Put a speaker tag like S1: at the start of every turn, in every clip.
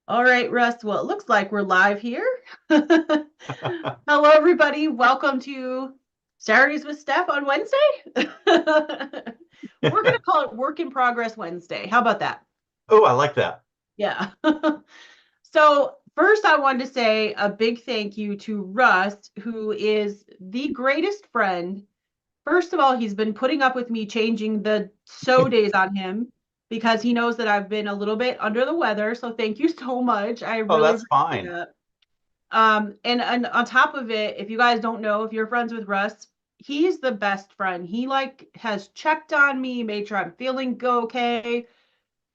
S1: All right, Russ. Well, it looks like we're live here. Hello, everybody. Welcome to Saturdays with Steph on Wednesday. We're going to call it Work in Progress Wednesday. How about that?
S2: Oh, I like that.
S1: Yeah. So, first, I wanted to say a big thank you to Russ, who is the greatest friend. First of all, he's been putting up with me changing the so days on him because he knows that I've been a little bit under the weather. So, thank you so much. I
S2: Oh,
S1: really
S2: that's
S1: appreciate
S2: fine.
S1: that. And on top of it, if you guys don't know, if you're friends with Russ, he's the best friend. He like has checked on me, made sure I'm feeling okay,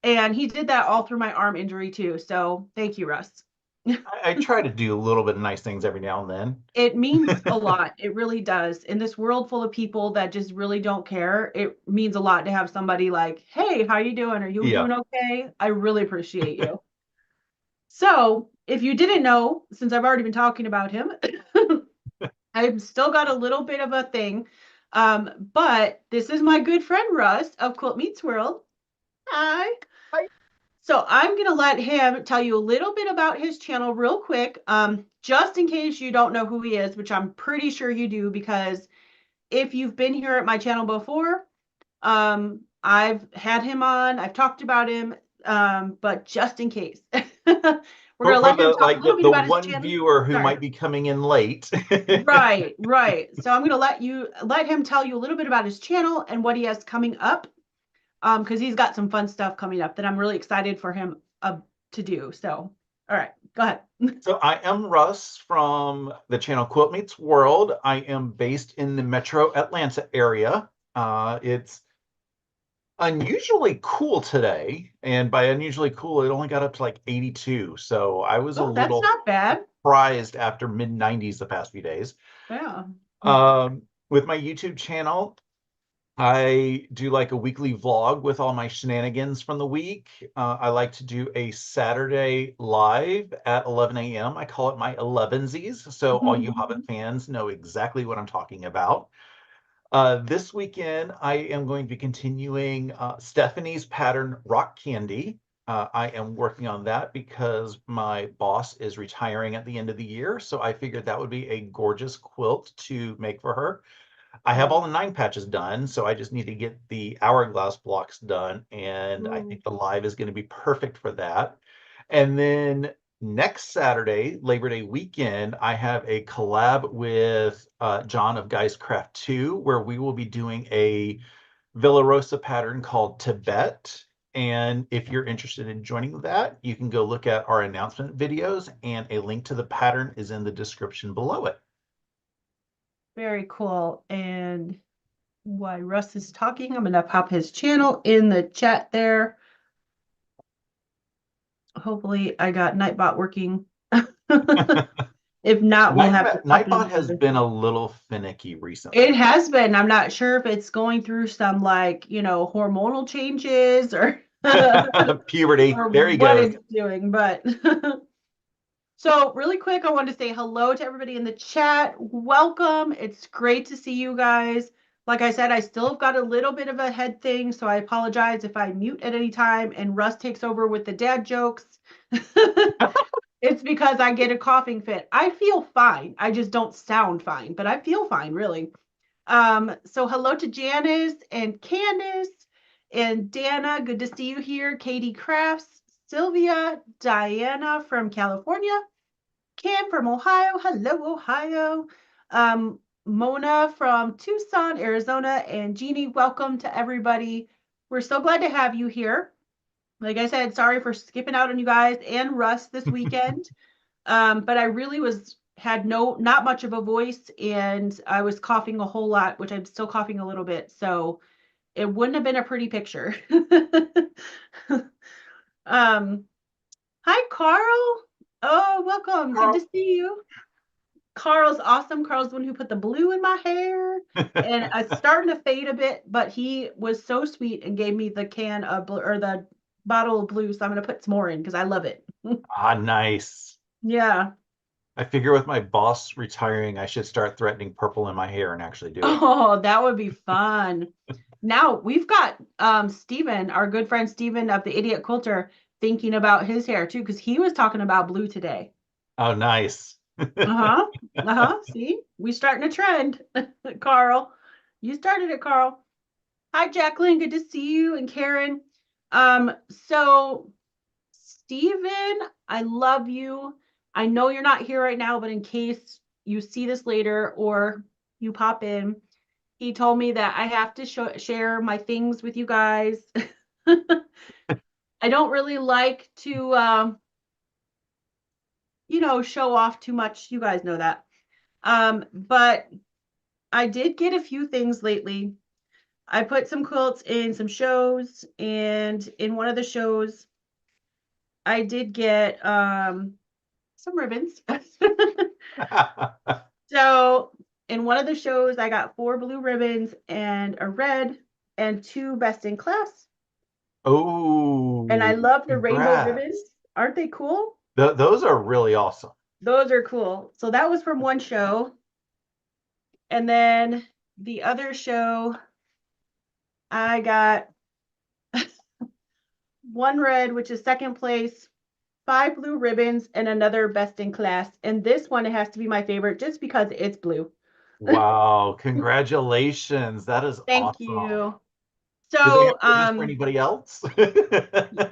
S1: and he did that all through my arm injury too. So thank you, Russ.
S2: I try to do a little bit of nice things every now and
S1: It means a
S2: then.
S1: lot. It really does. In this world full of people that just really don't care, it means a lot to have somebody like, "Hey, how you doing? Are you
S2: Yeah.
S1: doing okay? I really appreciate you." So, if you didn't know, since I've already been talking about him, I've still got a little bit of a thing. But this is my good friend Russ of Quilt Meets World. Hi.
S2: I,
S1: So I'm going to let him tell you a little bit about his channel real quick, just in case you don't know who he is, which I'm pretty sure you do because if you've been here at my channel before, I've had him on, I've talked about him, but just in case, we're going to
S2: for
S1: let him
S2: the
S1: talk a
S2: like
S1: little bit
S2: the
S1: about his
S2: one
S1: channel.
S2: viewer who
S1: Sorry.
S2: might be coming in late.
S1: Right, right. So I'm gonna let him tell you a little bit about his channel and what he has coming up. Because he's got some fun stuff coming up that I'm really excited for him to do. So, all right, go ahead.
S2: So I am Russ from the channel Quilt Meets World. I am based in the Metro Atlanta area. It's unusually cool today, and by unusually cool, it only got up to like 82. So I was a
S1: Oh, that's
S2: little
S1: not bad.
S2: surprised after mid 90s the past few days.
S1: Yeah.
S2: With my YouTube channel, I do like a weekly vlog with all my shenanigans from the week. I like to do a Saturday live at 11 a.m. I call it my 11sies. So all you Hobbit fans know exactly what I'm talking about. This weekend, I am going to be continuing Stephanie's pattern Rock Candy. I am working on that because my boss is retiring at the end of the year. So I figured that would be a gorgeous quilt to make for her. I have all
S1: Oh,
S2: the 9 patches done, so I just need to get the hourglass blocks done, and I
S1: ooh.
S2: think the live is going to be perfect for that. And then next Saturday, Labor Day weekend, I have a collab with John of Guys Craft 2, where we will be doing a Villa Rosa pattern called Tibet. And if you're interested in joining that, you can go look at our announcement videos, and a link to the pattern is in the description below it.
S1: Very cool. And while Russ is talking, I'm gonna pop his channel in the chat there. Hopefully, I got Nightbot working. If not, we'll have to pop it in
S2: Nightbot has
S1: another.
S2: been a little finicky
S1: It
S2: recently.
S1: has been. I'm not sure if it's going through some like, hormonal changes or
S2: Puberty.
S1: or
S2: There he
S1: what
S2: goes.
S1: it's doing, but so really quick, I wanted to say hello to everybody in the chat. Welcome. It's great to see you guys. Like I said, I still have got a little bit of a head thing, so I apologize if I mute at any time and Russ takes over with the dad jokes. It's because I get a coughing fit. I feel fine. I just don't sound fine, but I feel fine, really. So hello to Janice and Candace and Dana. Good to see you here. Katie Crafts, Sylvia, Diana from California, Cam from Ohio. Hello, Ohio. Mona from Tucson, Arizona, and Jeannie. Welcome to everybody. We're so glad to have you here. Like I said, sorry for skipping out on you guys and Russ this weekend. But I really had not much of a voice and I was coughing a whole lot, which I'm still coughing a little bit. So it wouldn't have been a pretty picture. um, Hi, Carl. Oh, welcome. Good to
S2: Carl.
S1: see you. Carl's awesome. Carl's the one who put the blue in my hair. And it's starting to fade a bit, but he was so sweet and gave me the can of blue or the bottle of blue. So I'm going to put some more in because I love it.
S2: Ah, nice.
S1: Yeah.
S2: I figure with my boss retiring, I should start threatening purple in my hair and actually do it.
S1: Oh, that would be fun. Now we've got Steven, our good friend Steven of the Idiot Quilter. thinking about his hair too, because he was talking about blue today.
S2: Oh, nice.
S1: Uh-huh. Uh-huh. See, we starting a trend, Carl. You started it, Carl. Hi, Jacqueline. Good to see you. And Karen. So Steven, I love you. I know you're not here right now, but in case you see this later or you pop in, he told me that I have to share my things with you guys. I don't really like to, show off too much. You guys know that. But I did get a few things lately. I put some quilts in some shows, and in one of the shows, I did get some ribbons. So in one of the shows, I got 4 blue ribbons and a red and 2 best in class. And I
S2: Oh,
S1: love the rainbow ribbons.
S2: congrats.
S1: Aren't they cool?
S2: Those are really awesome.
S1: Those are cool. So that was from one show. And then the other show, I got 1 red, which is second place, 5 blue ribbons, and another best in class. And this one, it has to be my favorite just because it's blue.
S2: Wow, congratulations. That is
S1: Thank
S2: awesome.
S1: you.
S2: Did they have
S1: So,
S2: ribbons for anybody else?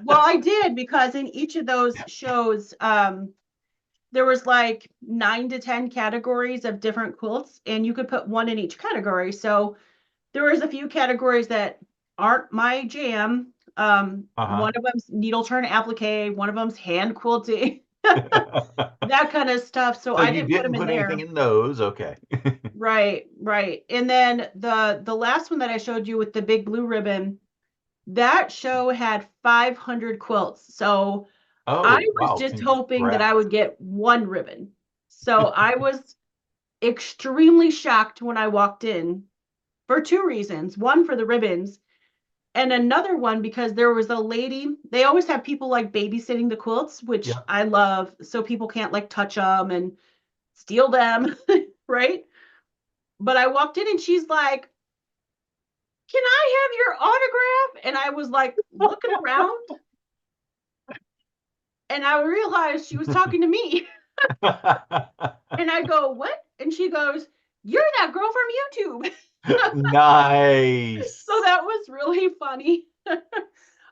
S1: well, I did because in each of those shows, there was like 9 to 10 categories of different quilts, and you could put one in each category. So there was a few categories that aren't my jam.
S2: Uh-huh.
S1: One of them's needle turn applique, one of them's hand quilting, that kind of stuff. So
S2: So
S1: I
S2: you
S1: didn't put
S2: didn't
S1: them in
S2: put anything
S1: there.
S2: in those. Okay.
S1: Right, right. And then the last one that I showed you with the big blue ribbon, that show had 500 quilts. So I
S2: Oh,
S1: was
S2: wow.
S1: just hoping that I
S2: Congrats.
S1: would get 1 ribbon. So I was extremely shocked when I walked in for 2 reasons. One, for the ribbons, and another one because there was a lady. They always have people like babysitting the quilts, which
S2: Yeah.
S1: I love, so people can't like touch them and steal them, right? But I walked in and she's like, "Can I have your autograph?" And I was like looking around and I realized she was talking to me. And I go, "What?" And she goes, "You're that girl from YouTube." So
S2: Nice.
S1: that was really funny.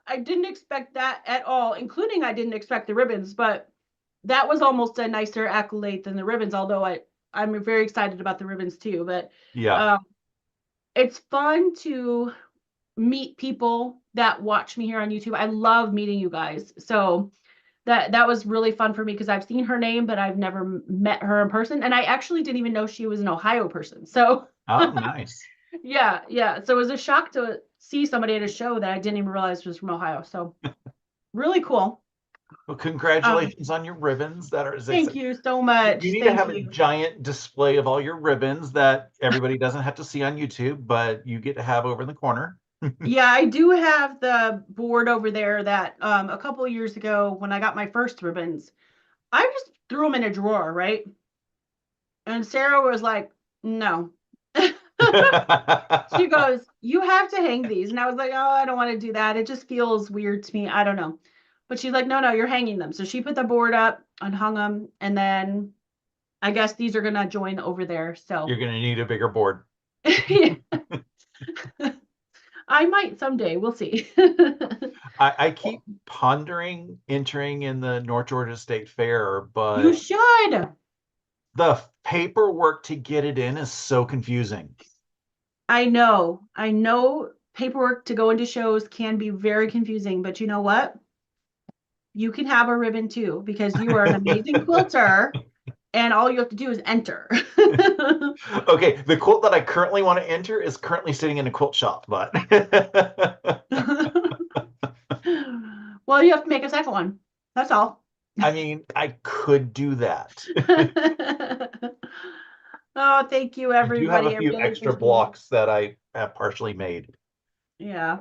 S1: I didn't expect that at all, including I didn't expect the ribbons, but that was almost a nicer accolade than the ribbons, although I'm very excited about the ribbons too. But
S2: Yeah.
S1: um, it's fun to meet people that watch me here on YouTube. I love meeting you guys. So that was really fun for me because I've seen her name, but I've never met her in person. And I actually didn't even know she was an Ohio person. So
S2: Oh, nice.
S1: yeah, yeah. So it was a shock to see somebody at a show that I didn't even realize was from Ohio. So really cool.
S2: Well,
S1: Um,
S2: congratulations on your ribbons. That are
S1: thank you so
S2: you
S1: much.
S2: need to
S1: Thank
S2: have a
S1: you.
S2: giant display of all your ribbons that everybody doesn't have to see on YouTube, but you get to have over in the corner.
S1: Yeah, I do have the board over there that a couple of years ago when I got my first ribbons, I just threw them in a drawer, right? And Sarah was like, "No." She goes, "You have to hang these." And I was like, "Oh, I don't want to do that. It just feels weird to me. I don't know." But she's like, "No, no, you're hanging them." So she put the board up and hung them. And then I guess these are going to join over there.
S2: You're
S1: So
S2: going to need a bigger board.
S1: I might someday. We'll see.
S2: I keep pondering entering in the North Georgia State Fair,
S1: You
S2: but
S1: should.
S2: the paperwork to get it in is so confusing.
S1: I know. I know paperwork to go into shows can be very confusing, but you know what? You can have a ribbon too because you are an amazing quilter and all you have to do is enter.
S2: Okay, the quilt that I currently want to enter is currently sitting in a quilt shop, but
S1: Well, you have to make a second one. That's all.
S2: I mean, I could do that.
S1: Oh, thank you,
S2: I do have a
S1: everybody. I
S2: few
S1: really
S2: extra
S1: appreciate it.
S2: blocks that I have partially made.
S1: Yeah.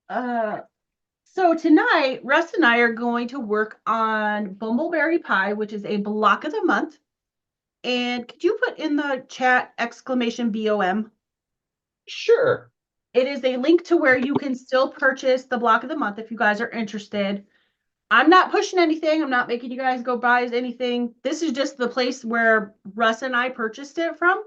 S1: Uh, so tonight, Russ and I are going to work on Bumbleberry Pie, which is a block of the month. And could you put in the chat exclamation BOM?
S2: Sure.
S1: It is a link to where you can still purchase the block of the month if you guys are interested. I'm not pushing anything. I'm not making you guys go buy anything. This is just the place where Russ and I purchased it from.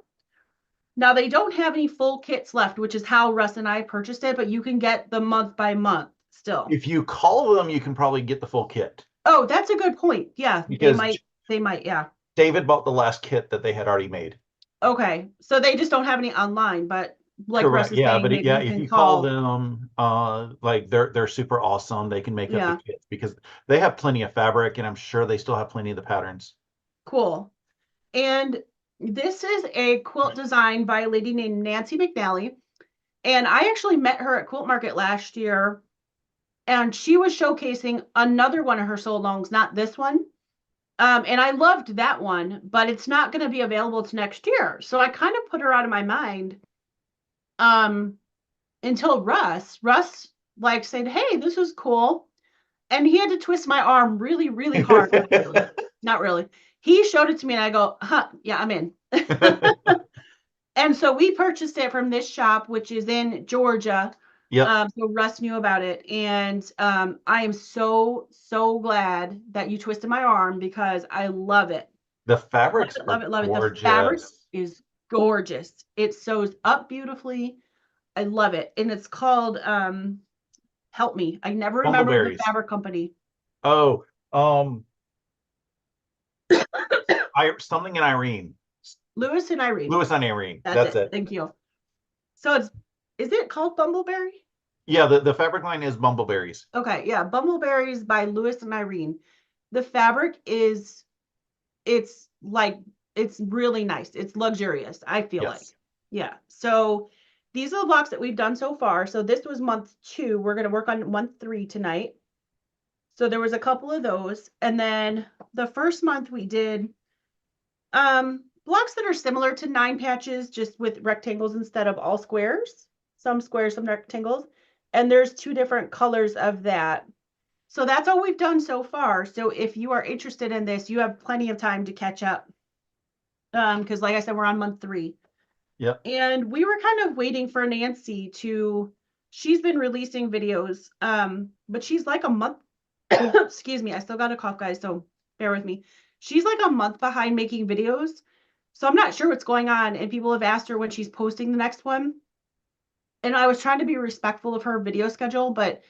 S1: Now they don't have any full kits left, which is how Russ and I purchased it, but you can get the month by month still.
S2: If you call them, you can probably get the full kit.
S1: Oh, that's a good point. Yeah,
S2: Because
S1: they might, yeah.
S2: David bought the last kit that they had already made.
S1: Okay. So they just don't have any online, but like Russ
S2: Correct.
S1: is
S2: Yeah,
S1: saying,
S2: but
S1: maybe
S2: yeah,
S1: you
S2: if
S1: can
S2: you call
S1: call.
S2: them, like they're super awesome. They can make up the
S1: Yeah,
S2: kits because they have plenty of fabric, and I'm sure they still have plenty of the patterns.
S1: cool. And this is a quilt design by a lady named Nancy McNally. And I actually met her at Quilt Market last year, and she was showcasing another one of her so longs, not this one. And I loved that one, but it's not going to be available to next year. So I kind of put her out of my mind um, until Russ like said, "Hey, this was cool," and he had to twist my arm really, really hard. Not really, not really. He showed it to me, and I go, "Huh, yeah, I'm in." And so we purchased it from this shop, which is in Georgia.
S2: Yep.
S1: So Russ knew about it. And I am so, so glad that you twisted my arm because I love it.
S2: The
S1: Love
S2: fabrics
S1: it, love
S2: are
S1: it, love it. The fabric
S2: gorgeous.
S1: is gorgeous. It sews up beautifully. I love it. And it's called help me. I never remember the
S2: Bumbleberries.
S1: fabric company.
S2: Oh, I something in Irene.
S1: Lewis and Irene.
S2: Lewis on Irene.
S1: That's
S2: That's
S1: it.
S2: it.
S1: Thank you. So is it called Bumbleberry?
S2: Yeah, the fabric line is Bumbleberries.
S1: Okay, yeah, Bumbleberries by Lewis and Irene. The fabric is it's like it's really nice. It's luxurious, I feel like.
S2: Yes.
S1: Yeah. So these are the blocks that we've done so far. So this was month 2. We're going to work on month 3 tonight. So there was a couple of those. And then the first month we did blocks that are similar to 9 patches, just with rectangles instead of all squares. Some squares, some rectangles. And there's 2 different colors of that. So that's all we've done so far. So if you are interested in this, you have plenty of time to catch up. Because like I said, we're on month 3.
S2: Yep.
S1: And we were kind of waiting for Nancy to, she's been releasing videos, but she's like a month, excuse me, I still got a cough, guys, so bear with me. She's like a month behind making videos. So I'm not sure what's going on. And people have asked her when she's posting the next one. And I was trying to be respectful of her video schedule, but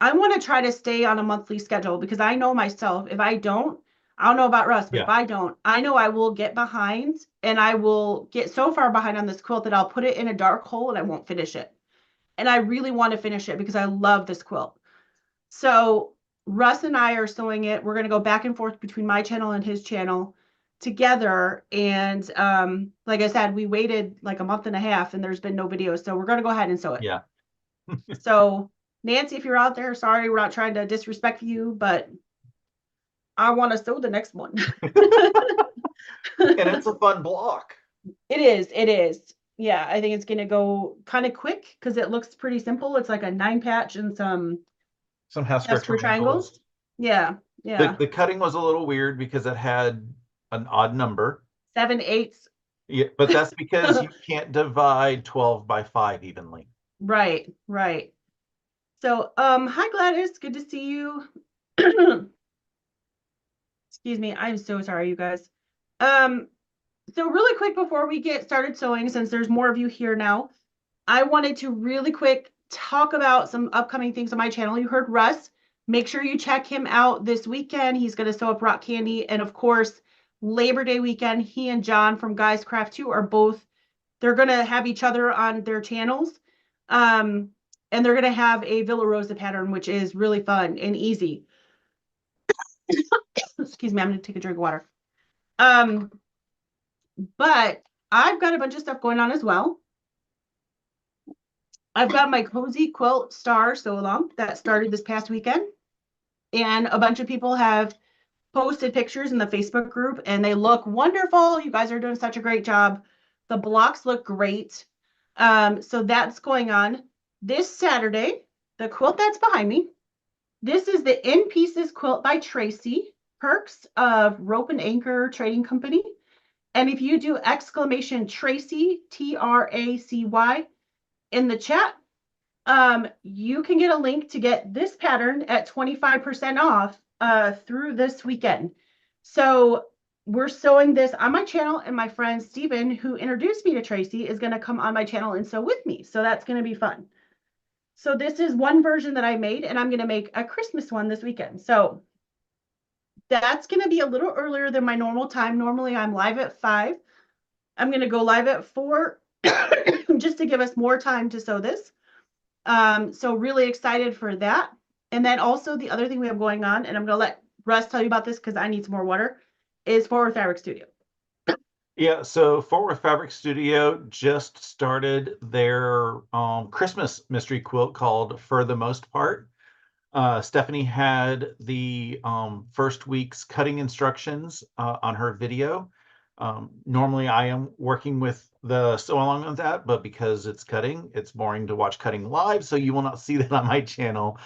S1: I want to try to stay on a monthly schedule because I know myself, if I don't, I don't know about Russ, but if
S2: Yeah.
S1: I don't, I know I will get behind and I will get so far behind on this quilt that I'll put it in a dark hole and I won't finish it. And I really want to finish it because I love this quilt. So Russ and I are sewing it. We're going to go back and forth between my channel and his channel together. And like I said, we waited like a month and a half and there's been no videos. So we're going to go ahead and sew it.
S2: Yeah.
S1: So Nancy, if you're out there, sorry, we're not trying to disrespect you, but I want to sew the next one.
S2: And it's a fun block.
S1: It is. It is. Yeah, I think it's going to go kind of quick because it looks pretty simple. It's like a 9 patch and some
S2: Some half
S1: square
S2: triangles.
S1: triangles. Yeah.
S2: The
S1: Yeah.
S2: the cutting was a little weird because it had an odd number.
S1: 7/8.
S2: Yeah, but that's because you can't divide 12 by 5 evenly.
S1: Right. Right. So, hi Gladys. Good to see you. Excuse me. I'm so sorry, you guys. Um, so really quick before we get started sewing, since there's more of you here now, I wanted to really quick talk about some upcoming things on my channel. You heard Russ. Make sure you check him out this weekend. He's going to sew up rock candy. And of course, Labor Day weekend, he and John from Guys Craft 2 are both, they're going to have each other on their channels. And they're going to have a Villa Rosa pattern, which is really fun and easy. Excuse me, I'm going to take a drink of water. But I've got a bunch of stuff going on as well. I've got my Cozy Quilt Star Sew Along that started this past weekend. And a bunch of people have posted pictures in the Facebook group and they look wonderful. You guys are doing such a great job. The blocks look great. So that's going on this Saturday. The quilt that's behind me. This is the In Pieces quilt by Tracy Perks of Rope and Anchor Trading Company. And if you do exclamation Tracy, Tracy, in the chat, You can get a link to get this pattern at 25% off through this weekend. So we're sewing this on my channel, and my friend Steven, who introduced me to Tracy, is going to come on my channel and sew with me. So that's going to be fun. So this is one version that I made, and I'm going to make a Christmas one this weekend. So that's going to be a little earlier than my normal time. Normally I'm live at 5. I'm going to go live at 4 just to give us more time to sew this. So really excited for that. And then also the other thing we have going on, and I'm going to let Russ tell you about this because I need some more water, is Forward Fabric Studio.
S2: Yeah, so Forward Fabric Studio just started their Christmas mystery quilt called For the Most Part. Stephanie had the first week's cutting instructions on her video. Normally I am working with the sew along on that, but because it's cutting, it's boring to watch cutting live, so you will not see that on my channel.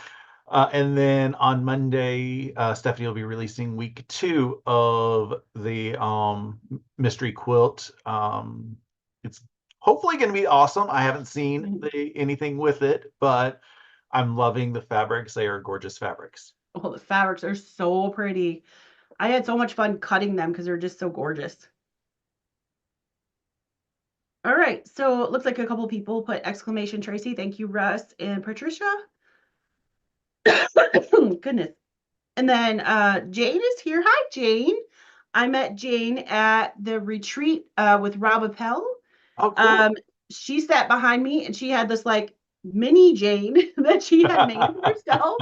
S2: And then on Monday, Stephanie will be releasing week 2 of the mystery quilt. It's hopefully going to be awesome. I haven't seen anything with it, but I'm loving the fabrics. They are gorgeous fabrics.
S1: Oh, the fabrics are so pretty. I had so much fun cutting them because they're just so gorgeous. All right, so it looks like a couple people put exclamation Tracy. Thank you, Russ and Patricia. Goodness. And then Jane is here. Hi, Jane. I met Jane at the retreat with Rob Appell.
S2: Oh, cool.
S1: She sat behind me, and she had this like mini Jane that she had made of herself.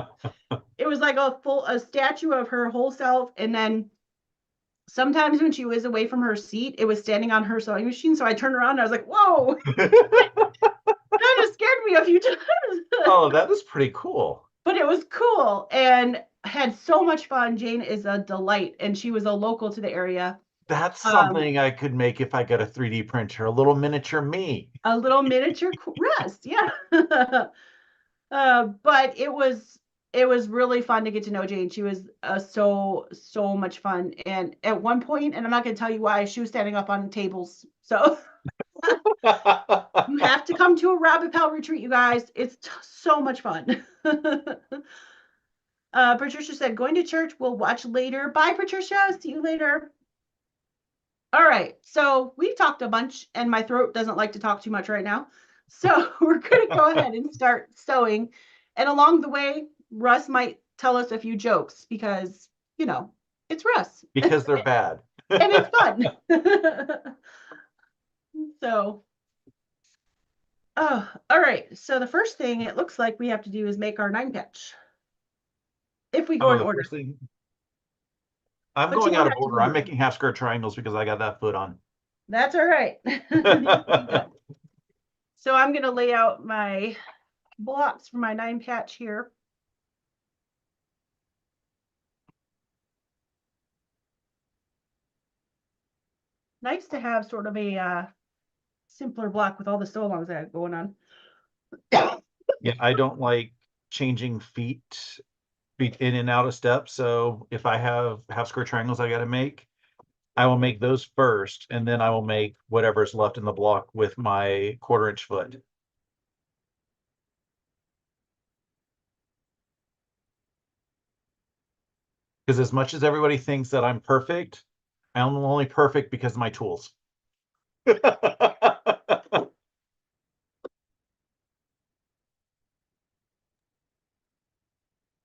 S1: It was like a statue of her whole self. And then sometimes when she was away from her seat, it was standing on her sewing machine. So I turned around and I was like, whoa, kind of scared me a few times.
S2: Oh, that is pretty cool.
S1: But it was cool and had so much fun. Jane is a delight, and she was a local to the area.
S2: That's something I could make if I got a 3D printer, a little miniature me.
S1: A little miniature Rust, yeah. But it was really fun to get to know Jane. She was so much fun. And at one point, and I'm not going to tell you why, she was standing up on tables. So you have to come to a Rabbit Pal retreat, you guys. It's so much fun. Patricia said, going to church. We'll watch later. Bye, Patricia. See you later. All right. So we've talked a bunch, and my throat doesn't like to talk too much right now. So we're going to go ahead and start sewing. And along the way, Russ might tell us a few jokes because, you know, it's Russ.
S2: Because they're bad.
S1: And it's fun. So, oh, all right. So the first thing it looks like we have to do is make our 9 patch. If we go in order.
S2: I'm
S1: But
S2: going
S1: you
S2: out
S1: don't
S2: of
S1: have to
S2: order. I'm
S1: remember.
S2: making half square triangles because I got that foot on.
S1: That's all right. So I'm going to lay out my blocks for my 9 patch here. Nice to have sort of a simpler block with all the sew-alongs I have going on.
S2: Yeah, I don't like changing feet in and out of steps. So if I have half square triangles I got to make, I will make those first, and then I will make whatever's left in the block with my 1/4-inch foot. Because as much as everybody thinks that I'm perfect, I'm only perfect because of my tools.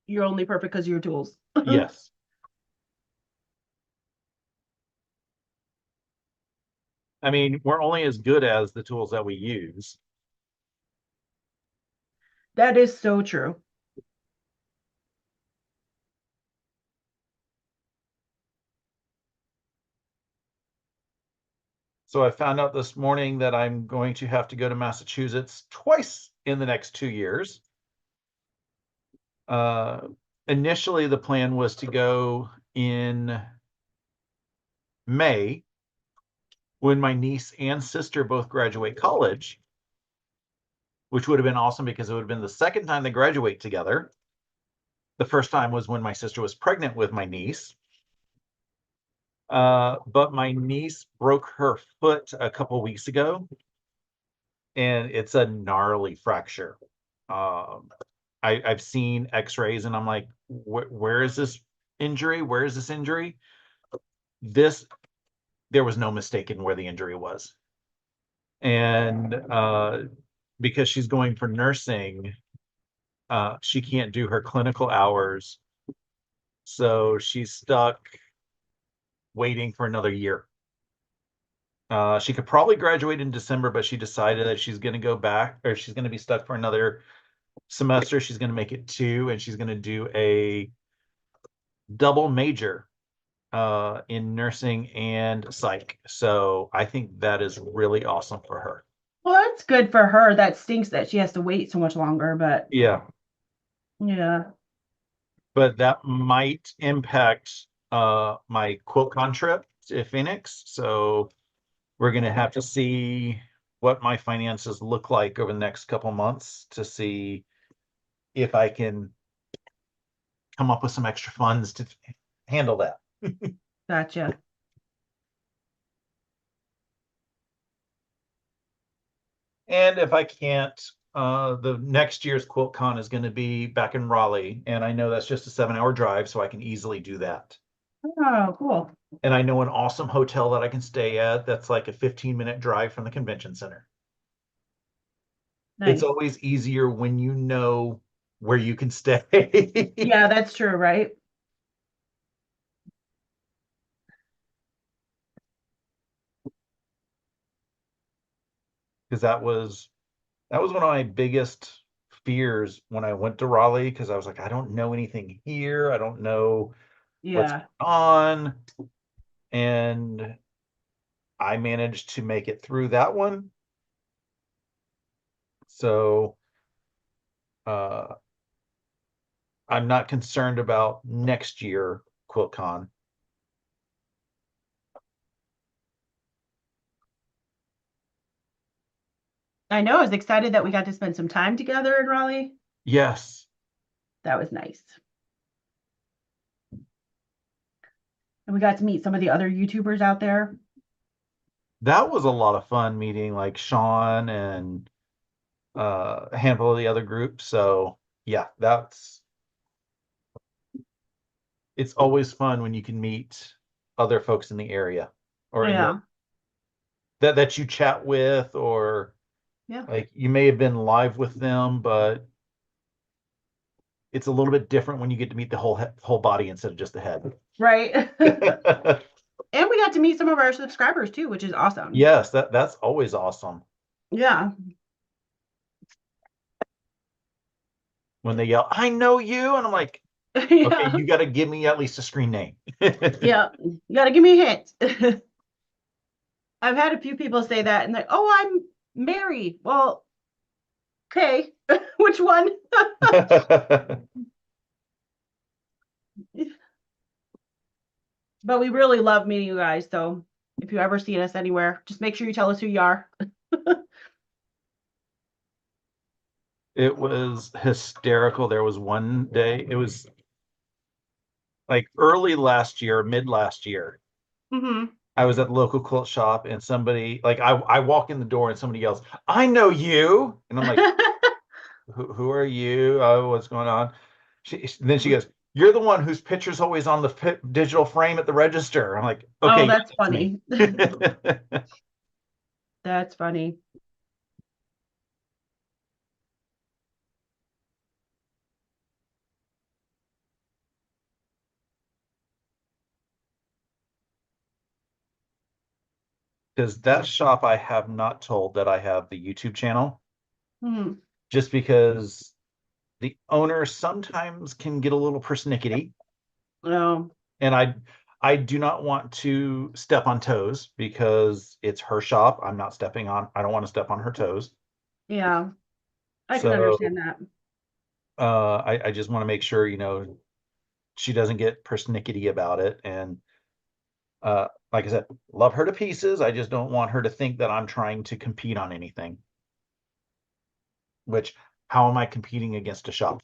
S1: You're only perfect because of your tools.
S2: Yes. I mean, we're only as good as the tools that we use.
S1: That is so true.
S2: So I found out this morning that I'm going to have to go to Massachusetts twice in the next 2 years. Initially, the plan was to go in May when my niece and sister both graduate college, which would have been awesome because it would have been the second time they graduate together. The first time was when my sister was pregnant with my niece. But my niece broke her foot a couple weeks ago, and it's a gnarly fracture. I've seen x-rays and I'm like, where is this injury? Where is this injury? This, there was no mistaking where the injury was. And because she's going for nursing, she can't do her clinical hours. So she's stuck waiting for another year. She could probably graduate in December, but she decided that she's going to go back, or she's going to be stuck for another semester. She's going to make it 2, and she's going to do a double major in nursing and psych. So I think that is really awesome for her.
S1: Well, that's good for her. That stinks that she has to wait so much longer, but
S2: Yeah,
S1: yeah.
S2: but that might impact my QuiltCon trip to Phoenix. So we're going to have to see what my finances look like over the next couple months to see if I can come up with some extra funds to handle that.
S1: Gotcha.
S2: And if I can't, the next year's QuiltCon is going to be back in Raleigh, and I know that's just a 7-hour drive, so I can easily do that.
S1: Oh, cool.
S2: And I know an awesome hotel that I can stay at that's like a 15-minute drive from the convention center. It's
S1: Nice.
S2: always easier when you know where you can stay.
S1: Yeah, that's true, right?
S2: Because that was one of my biggest fears when I went to Raleigh, because I was like, I don't know anything here. I don't know what's
S1: Yeah.
S2: going on. And I managed to make it through that one. So uh, I'm not concerned about next year QuiltCon.
S1: I know. I was excited that we got to spend some time together in Raleigh.
S2: Yes,
S1: That was nice. And we got to meet some of the other YouTubers out there.
S2: that was a lot of fun meeting like Sean and a handful of the other groups. So yeah, it's always fun when you can meet other folks in the area or in the
S1: Yeah.
S2: that you chat with, or
S1: Yeah.
S2: like you may have been live with them, but it's a little bit different when you get to meet the whole body instead of just the head.
S1: Right. And we got to meet some of our subscribers too, which is awesome.
S2: Yes, that's always awesome
S1: Yeah.
S2: when they yell, "I know you," and I'm like, okay,
S1: Yeah.
S2: you got to give me at least a screen name.
S1: Yeah. You got to give me a hint. I've had a few people say that and like, oh, I'm Mary. Well, okay. Which one? But we really love meeting you guys. So if you ever see us anywhere, just make sure you tell us who you are.
S2: It was hysterical. There was one day, it was like early last year, mid last year.
S1: Hmm.
S2: I was at the local quilt shop and somebody, like, I walk in the door and somebody yells, "I know you." And I'm like, who are you? Oh, what's going on? Then she goes, "You're the one whose picture's always on the digital frame at the register." I'm like, okay,
S1: Oh,
S2: yeah,
S1: that's
S2: that's me.
S1: funny. That's funny.
S2: Because that shop, I have not told that I have the YouTube channel,
S1: Hmm.
S2: just because the owner sometimes can get a little persnickety,
S1: Oh,
S2: and I do not want to step on toes because it's her shop. I don't want to step on her toes.
S1: yeah. I can
S2: So
S1: understand that.
S2: I just want to make sure, she doesn't get persnickety about it. And like I said, love her to pieces. I just don't want her to think that I'm trying to compete on anything. Which, how am I competing against a shop?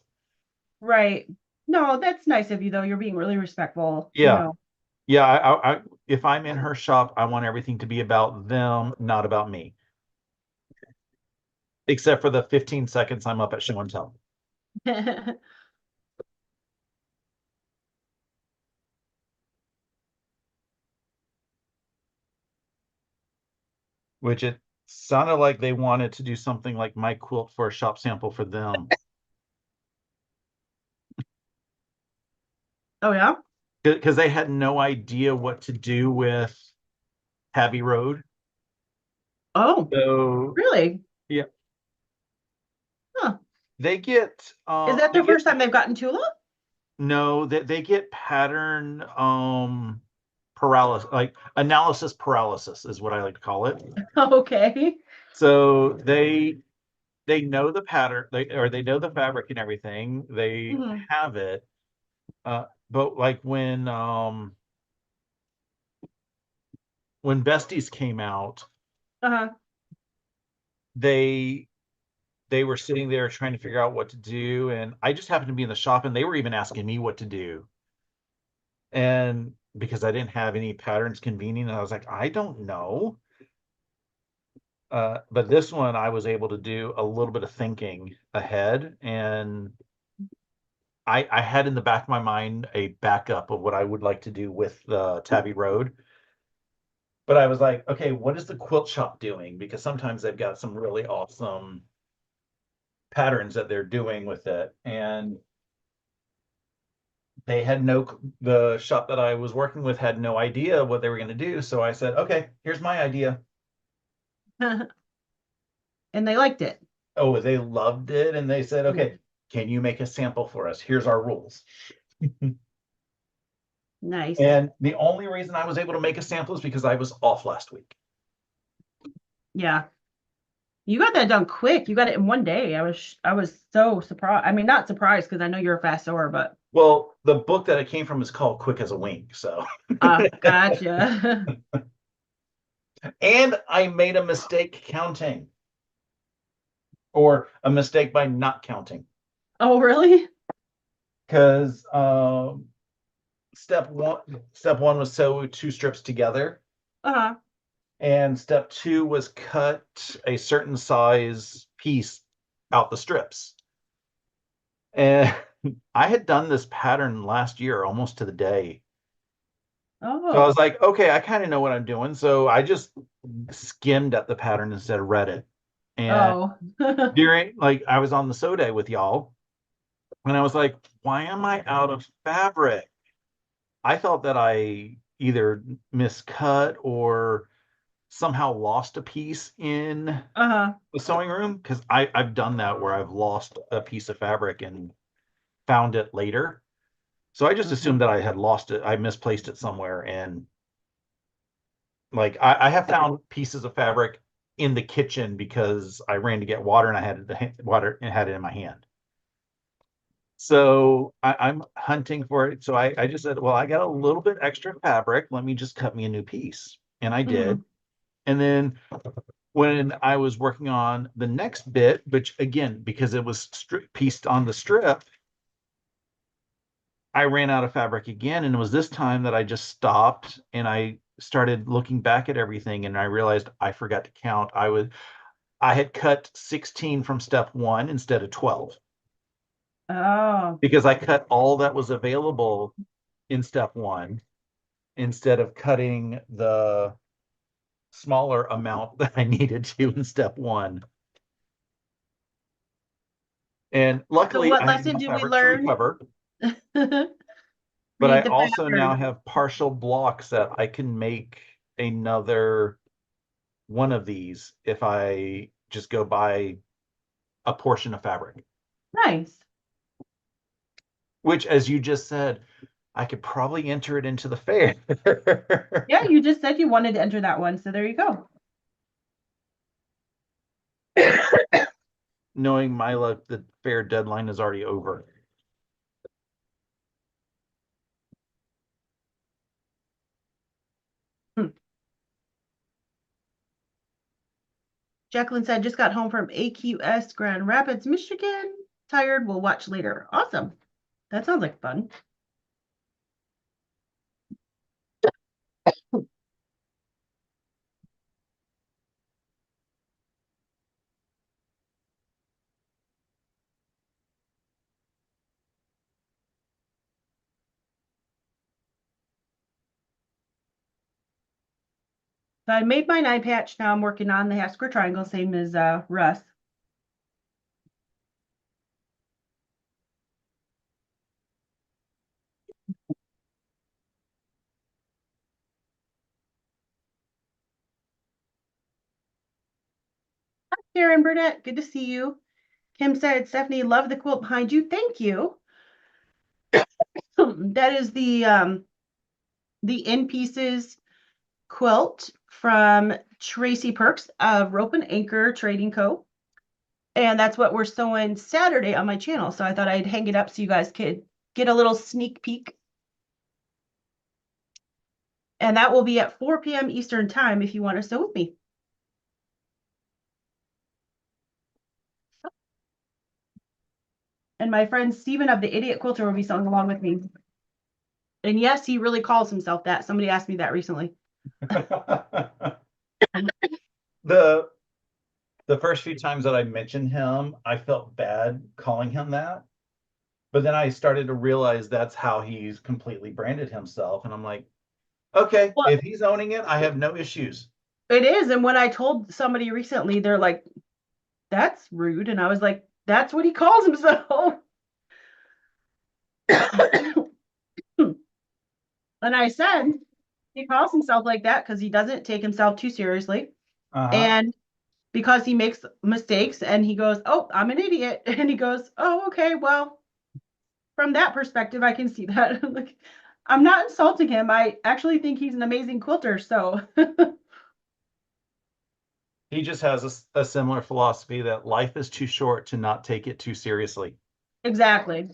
S1: Right. No, that's nice of you though. You're being really respectful, you
S2: Yeah,
S1: know.
S2: yeah. If I'm in her shop, I want everything to be about them, not about me. except for the 15 seconds I'm up at show and tell. Which it sounded like they wanted to do something like my quilt for a shop sample for them.
S1: Oh yeah?
S2: Because they had no idea what to do with Abbey Road.
S1: Oh,
S2: So
S1: really?
S2: yeah,
S1: Huh.
S2: they get
S1: Is that their first time they've gotten Tula?
S2: no, they get pattern paralysis, like analysis paralysis is what I like to call it.
S1: Okay.
S2: So they know the pattern, they know the fabric and everything. They
S1: Mhm.
S2: have it. But like when Besties came out,
S1: Uh-huh.
S2: they they were sitting there trying to figure out what to do, and I just happened to be in the shop, and they were even asking me what to do. And because I didn't have any patterns convening, and I was like, I don't know. But this one I was able to do a little bit of thinking ahead, and I had in the back of my mind a backup of what I would like to do with the Tabby Road. But I was like, okay, what is the quilt shop doing? Because sometimes they've got some really awesome patterns that they're doing with it. And they had the shop that I was working with had no idea what they were going to do. So I said, okay, here's my idea.
S1: And they liked it.
S2: Oh, they loved it. And they said,
S1: Mm.
S2: okay, can you make a sample for us? Here's our rules.
S1: Nice.
S2: And the only reason I was able to make a sample is because I was off last week.
S1: Yeah. You got that done quick. You got it in one day. I was so surprised. I mean, not surprised because I know you're a fast sewer, but
S2: Well, the book that it came from is called Quick as a Wink. So,
S1: gotcha.
S2: and I made a mistake counting or a mistake by not counting
S1: Oh, really?
S2: because step one was sew two strips together,
S1: Uh-huh.
S2: and step two was cut a certain size piece out the strips. And I had done this pattern last year almost to the day. So I was
S1: Oh.
S2: like, okay, I kind of know what I'm doing. So I just skimmed at the pattern instead of read it. And
S1: Oh.
S2: during, like, I was on the sew day with y'all, and I was like, why am I out of fabric? I thought that I either miscut or somehow lost a piece in
S1: Uh-huh.
S2: the sewing room, because I've done that where I've lost a piece of fabric and found it later. So I just
S1: Mhm.
S2: assumed that I had lost it. I misplaced it somewhere. And like I have found pieces of fabric in the kitchen because I ran to get water and I had the water and had it in my hand. So I'm hunting for it. So I just said, well, I got a little bit extra fabric. Let me just cut me a new piece. And I did.
S1: Mhm.
S2: And then when I was working on the next bit, which again, because it was pieced on the strip, I ran out of fabric again. And it was this time that I just stopped and I started looking back at everything and I realized I forgot to count. I had cut 16 from step one instead of 12
S1: Oh.
S2: because I cut all that was available in step one instead of cutting the smaller amount that I needed to in step one. And
S1: So
S2: luckily,
S1: what
S2: I have
S1: lesson
S2: enough
S1: did we
S2: fabric to
S1: learn?
S2: recover. But I
S1: Read the
S2: also now
S1: pattern.
S2: have partial blocks that I can make another one of these if I just go buy a portion of fabric,
S1: Nice.
S2: which, as you just said, I could probably enter it into the fair.
S1: Yeah, you just said you wanted to enter that one, so there you go.
S2: Knowing my luck, the fair deadline is already over.
S1: Hmm. Jacqueline said, just got home from AQS Grand Rapids, Michigan. Tired, we'll watch later. Awesome. That sounds like fun. So I made my 9 patch. Now I'm working on the half square triangle, same as Russ. Karen Burnett, good to see you. Kim said, Stephanie, love the quilt behind you. Thank you. That is the In Pieces quilt from Tracy Perks of Rope and Anchor Trading Co. And that's what we're sewing Saturday on my channel. So I thought I'd hang it up so you guys could get a little sneak peek. And that will be at 4 p.m. Eastern time if you want to sew with me. And my friend Steven of the Idiot Quilter will be sewing along with me. And yes, he really calls himself that. Somebody asked me that recently.
S2: The first few times that I mentioned him, I felt bad calling him that. But then I started to realize that's how he's completely branded himself. And I'm like, okay,
S1: Well,
S2: if he's owning it, I have no issues.
S1: it is. And when I told somebody recently, they're like, that's rude. And I was like, that's what he calls himself. And I said, he calls himself like that because he doesn't take himself too seriously. And because he makes mistakes and he goes, oh, I'm an idiot. And he goes, oh, okay, well, from that perspective, I can see that. Like, I'm not insulting him. I actually think he's an amazing quilter. So
S2: He just has a similar philosophy that life is too short to not take it too seriously.
S1: exactly.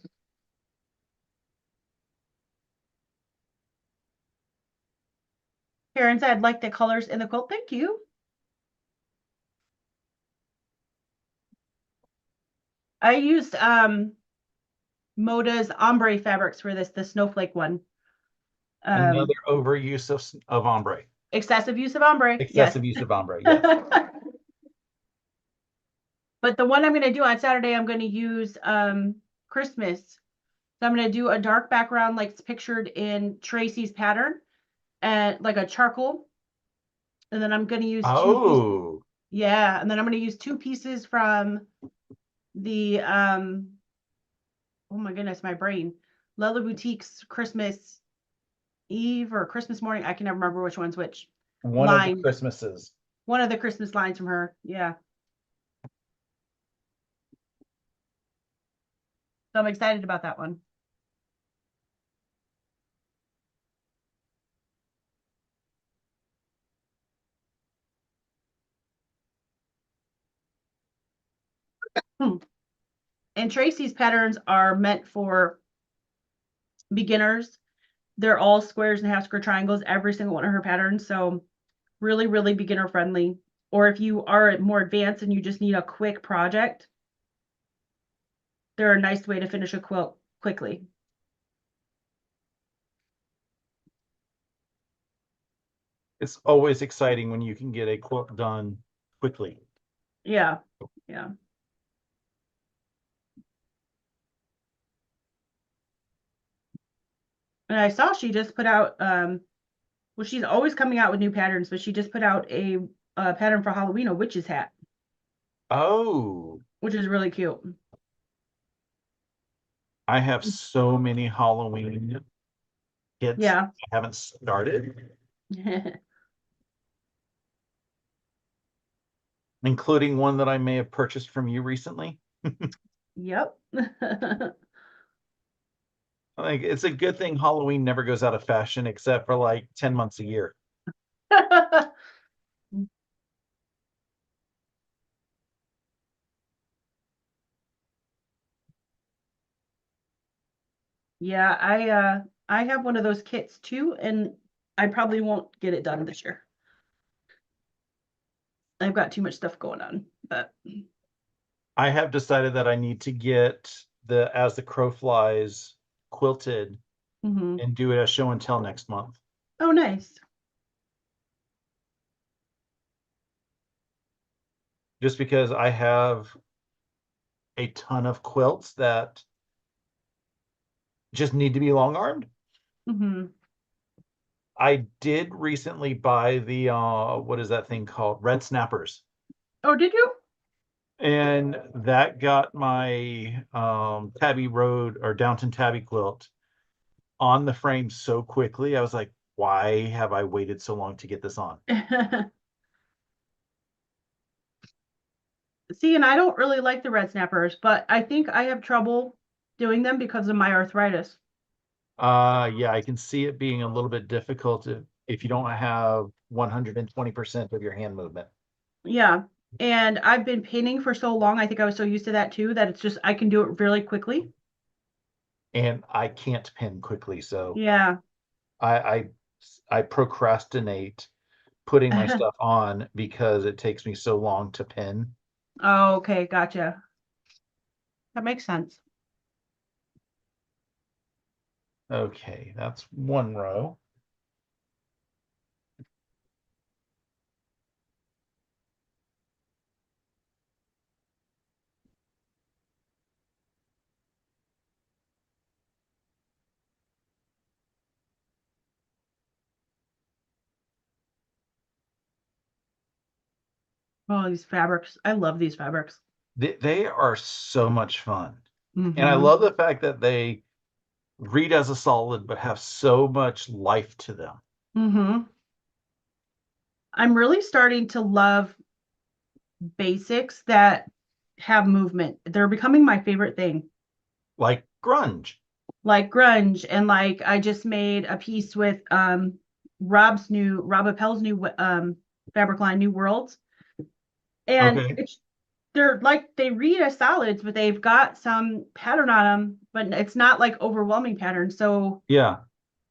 S1: Karen said, like the colors in the quilt. Thank you. I used Moda's ombre fabrics for this, the snowflake one.
S2: Another overuse of ombre.
S1: Excessive use of ombre. Yes.
S2: Excessive use of ombre, yes.
S1: But the one I'm going to do on Saturday, I'm going to use Christmas. So I'm going to do a dark background like it's pictured in Tracy's pattern and like a charcoal. And then I'm going to use two pieces. Yeah, and then I'm going to use 2 pieces from the oh my goodness, my brain. Lella Boutique's Christmas Eve or Christmas morning. I can never remember which one's which.
S2: One of the Christmases.
S1: One of the Christmas lines from her. Yeah. So I'm excited about that one. And Tracy's patterns are meant for beginners. They're all squares and half square triangles, every single one of her patterns. So really, really beginner friendly. Or if you are more advanced and you just need a quick project, they're a nice way to finish a quilt quickly.
S2: It's always exciting when you can get a quilt done quickly.
S1: Yeah. Yeah. And I saw she just put out well, she's always coming out with new patterns, but she just put out a pattern for Halloween, a witch's hat.
S2: Oh,
S1: which is really cute.
S2: I have so many Halloween kits.
S1: Yeah.
S2: I haven't started, including one that I may have purchased from you recently.
S1: Yep.
S2: I think it's a good thing Halloween never goes out of fashion except for like 10 months a year.
S1: Yeah, I have one of those kits too, and I probably won't get it done this year. I've got too much stuff going on, but
S2: I have decided that I need to get the As the Crow Flies quilted and do it as show and tell next month.
S1: Oh, nice.
S2: Just because I have a ton of quilts that just need to be long armed. I did recently buy the what is that thing called? Red snappers.
S1: Oh, did you?
S2: And that got my Tabby Road or Downton Tabby quilt on the frame so quickly. I was like, why have I waited so long to get this on?
S1: See, and I don't really like the red snappers, but I think I have trouble doing them because of my arthritis.
S2: Yeah, I can see it being a little bit difficult if you don't have 120% of your hand movement.
S1: Yeah. And I've been painting for so long. I think I was so used to that too, that it's just I can do it really quickly.
S2: And I can't pin quickly, so
S1: Yeah.
S2: I I, I procrastinate putting my stuff on because it takes me so long to pin.
S1: Oh, okay, gotcha. That makes sense.
S2: Okay, that's one row.
S1: Oh, these fabrics. I love these fabrics.
S2: They are so much fun. And I
S1: Mm-hmm.
S2: love the fact that they read as a solid but have so much life to them.
S1: Mm-hmm. I'm really starting to love basics that have movement. They're becoming my favorite thing.
S2: Like grunge.
S1: Like grunge, and like I just made a piece with Rob Appell's new fabric line, New Worlds. And
S2: Okay.
S1: it's they're like they read as solids, but they've got some pattern on them, but it's not like overwhelming pattern. So
S2: Yeah.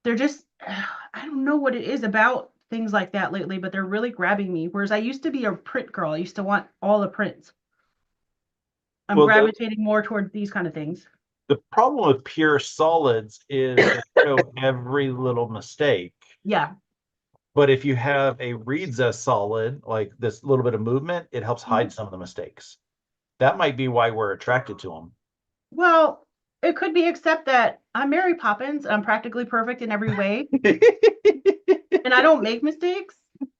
S1: they're just I don't know what it is about things like that lately, but they're really grabbing me. Whereas I used to be a print girl. I used to want all the prints. I'm
S2: Well,
S1: gravitating more towards these kind of things.
S2: the problem with pure solids is they show every little mistake.
S1: Yeah.
S2: But if you have a reads as solid, like this little bit of movement, it helps
S1: Mhm.
S2: hide some of the mistakes. That might be why we're attracted to them.
S1: Well, it could be except that I'm Mary Poppins. I'm practically perfect in every way, and I don't make mistakes.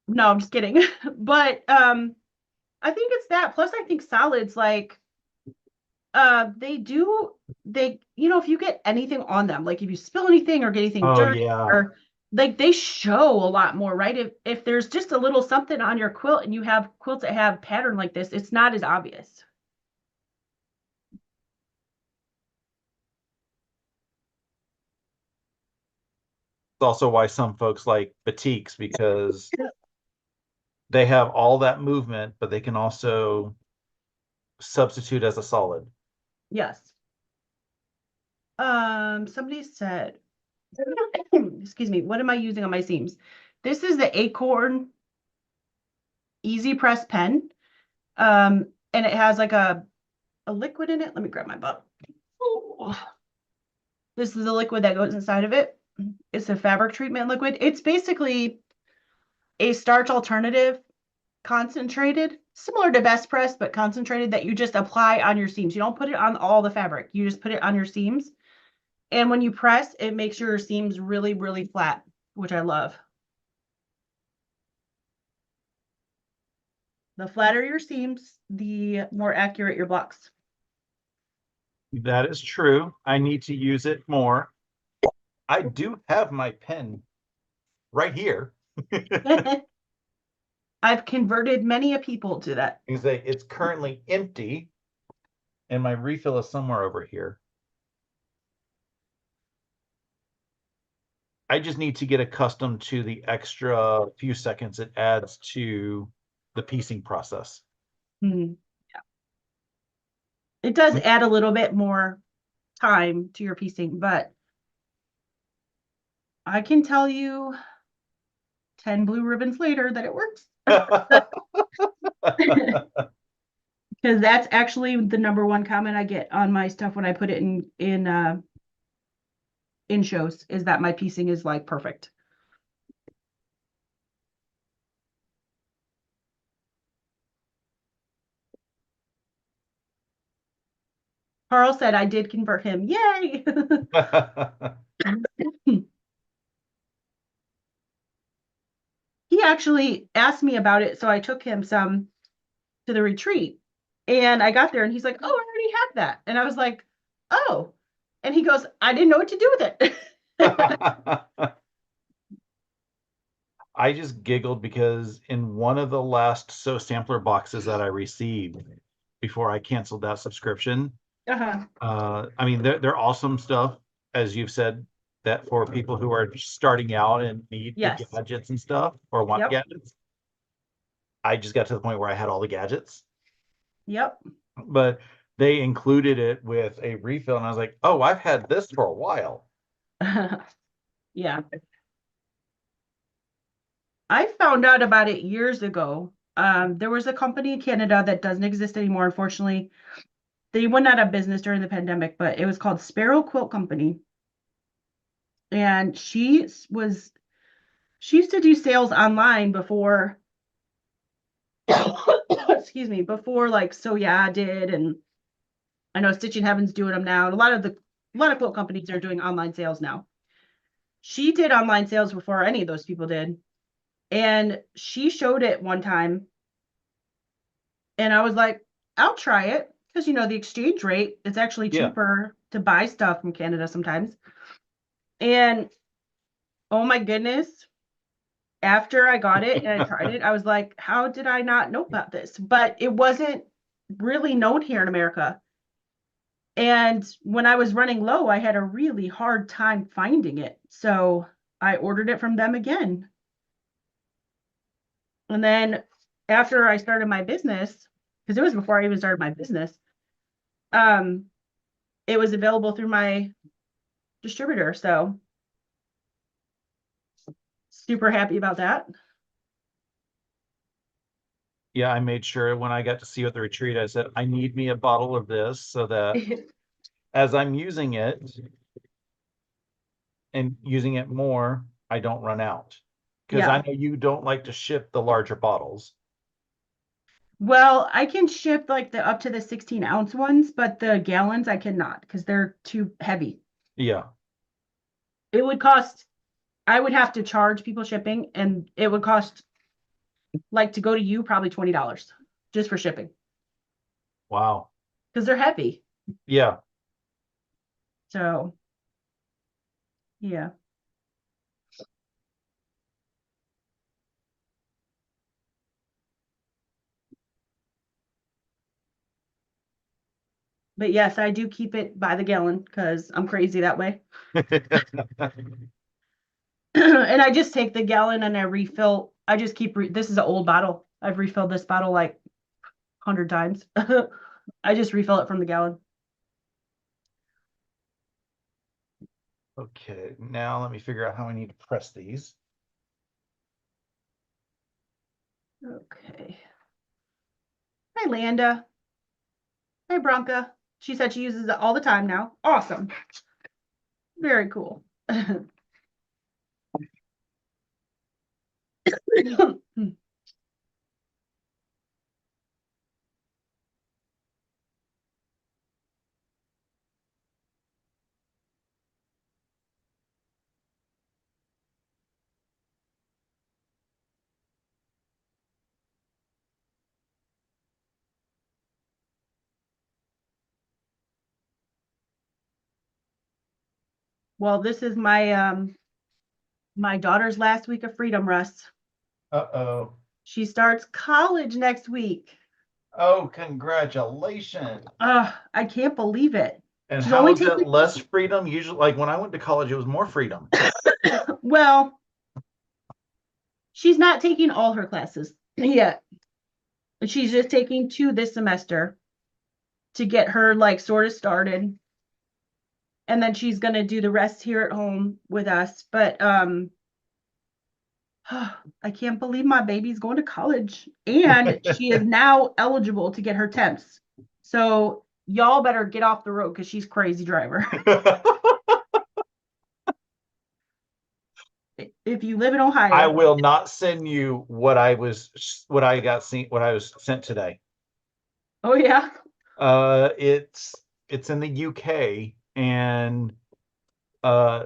S1: No, I'm just kidding. But I think it's that. Plus, I think solids like they do they if you get anything on them, like if you spill anything or get anything
S2: Oh
S1: dirty
S2: yeah.
S1: or like they show a lot more, right? If there's just a little something on your quilt and you have quilts that have pattern like this, it's not as obvious.
S2: It's also why some folks like batiks because they have all that movement, but they can also substitute as a solid.
S1: Yes. Somebody said, excuse me, what am I using on my seams? This is the Acorn Easy Press pen. And it has like a liquid in it. Let me grab my bottle. Oh, this is the liquid that goes inside of it. It's a fabric treatment liquid. It's basically a starch alternative, concentrated, similar to Best Press, but concentrated that you just apply on your seams. You don't put it on all the fabric. You just put it on your seams. And when you press, it makes your seams really, really flat, which I love. The flatter your seams, the more accurate your blocks.
S2: That is true. I need to use it more. I do have my pen right here.
S1: I've converted many a people to that.
S2: It's currently empty, and my refill is somewhere over here. I just need to get accustomed to the extra few seconds it adds to the piecing process.
S1: Hmm. It does add a little bit more time to your piecing, but I can tell you 10 blue ribbons later that it works. Because that's actually the number one comment I get on my stuff when I put it in shows is that my piecing is like perfect. Carl said I did convert him. Yay! actually asked me about it, so I took him some to the retreat. And I got there and he's like, "Oh, I already had that." And I was like, "Oh." And he goes, "I didn't know what to do with it."
S2: I just giggled because in one of the last sampler boxes that I received before I canceled that subscription,
S1: Uh-huh.
S2: I mean, they're awesome stuff, as you've said, that for people who are starting out and need the
S1: Yes.
S2: gadgets and stuff or want
S1: Yep.
S2: gadgets. I just got to the point where I had all the gadgets,
S1: Yep.
S2: but they included it with a refill, and I was like, "Oh, I've had this for a while."
S1: Yeah. I found out about it years ago. There was a company in Canada that doesn't exist anymore, unfortunately. They went out of business during the pandemic, but it was called Sparrow Quilt Company. And she used to do sales online before, excuse me, before like So Yeah did, and I know Stitching Heaven's doing them now. And a lot of quilt companies are doing online sales now. She did online sales before any of those people did. And she showed it one time, and I was like, I'll try it. Because the exchange rate, it's actually
S2: Yeah.
S1: cheaper to buy stuff from Canada sometimes. And oh my goodness, after I got it and I tried it, I was like, how did I not know about this? But it wasn't really known here in America. And when I was running low, I had a really hard time finding it. So I ordered it from them again. And then after I started my business, because it was before I even started my business, um, it was available through my distributor. So super happy about that.
S2: Yeah, I made sure when I got to see you at the retreat, I said, I need me a bottle of this so that as I'm using it and using it more, I don't run out. Because I
S1: Yeah.
S2: know you don't like to ship the larger bottles.
S1: Well, I can ship like the up to the 16-ounce ones, but the gallons I cannot because they're too heavy.
S2: Yeah.
S1: It would cost, I would have to charge people shipping, and it would cost like to go to you probably $20 just for shipping
S2: Wow.
S1: because they're heavy.
S2: Yeah.
S1: So, yeah. But yes, I do keep it by the gallon because I'm crazy that way. And I just take the gallon and I refill. I just keep, this is an old bottle. I've refilled this bottle like 100 times. I just refill it from the gallon.
S2: Okay, now let me figure out how I need to press these.
S1: Okay. Hi, Landa. Hi, Bronca. She said she uses it all the time now. Awesome. Very cool. Well, this is my daughter's last week of freedom, Russ.
S2: Uh-oh.
S1: She starts college next week.
S2: Oh, congratulations.
S1: I can't believe it.
S2: And
S1: She's
S2: how
S1: only
S2: is it
S1: taking,
S2: less freedom? Usually, like when I went to college, it was more freedom.
S1: well, she's not taking all her classes yet. She's just taking 2 this semester to get her like sort of started. And then she's gonna do the rest here at home with us. But I can't believe my baby's going to college. And she is now eligible to get her temps. So y'all better get off the road because she's crazy driver. If you live in
S2: I
S1: Ohio.
S2: will not send you what I was sent today.
S1: Oh yeah.
S2: It's in the UK, and uh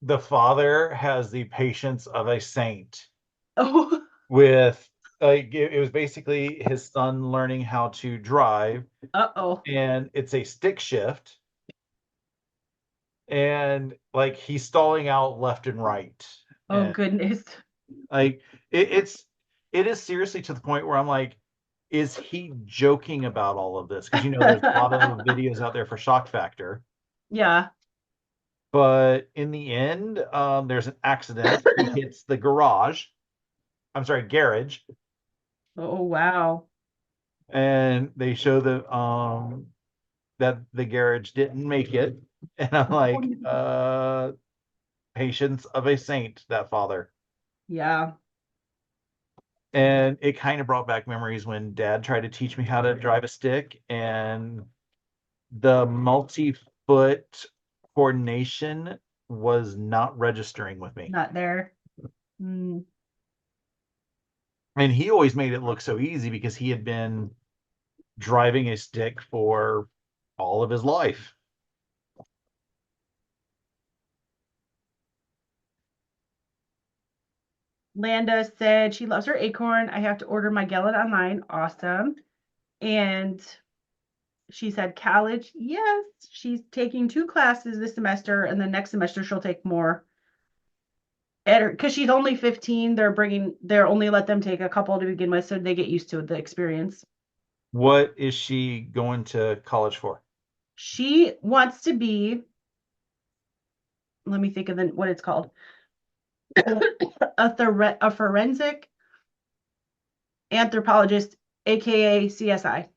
S2: the father has the patience of a saint
S1: Oh,
S2: with like it was basically his son learning how to drive,
S1: uh-oh.
S2: and it's a stick shift, and like he's stalling out left and right,
S1: Oh,
S2: and
S1: goodness.
S2: like it is seriously to the point where I'm like, is he joking about all of this? Because there's a lot of videos out there for shock factor.
S1: Yeah.
S2: But in the end, there's an accident. He hits the garage. I'm sorry, garage,
S1: Oh, wow.
S2: and they show that the garage didn't make it. And I'm
S1: Oh,
S2: like,
S1: no.
S2: patience of a saint, that father.
S1: Yeah.
S2: And it kind of brought back memories when Dad tried to teach me how to drive a stick, and the multi-foot coordination was not registering with me.
S1: Not there. Mm.
S2: And he always made it look so easy because he had been driving a stick for all of his life.
S1: Landa said she loves her acorn. I have to order my gallon online. Awesome. And she said college. Yes, she's taking 2 classes this semester, and the next semester she'll take more. Because she's only 15, they're only let them take a couple to begin with, so they get used to the experience.
S2: What is she going to college for?
S1: She wants to be, let me think of what it's called, a forensic anthropologist, aka CSI.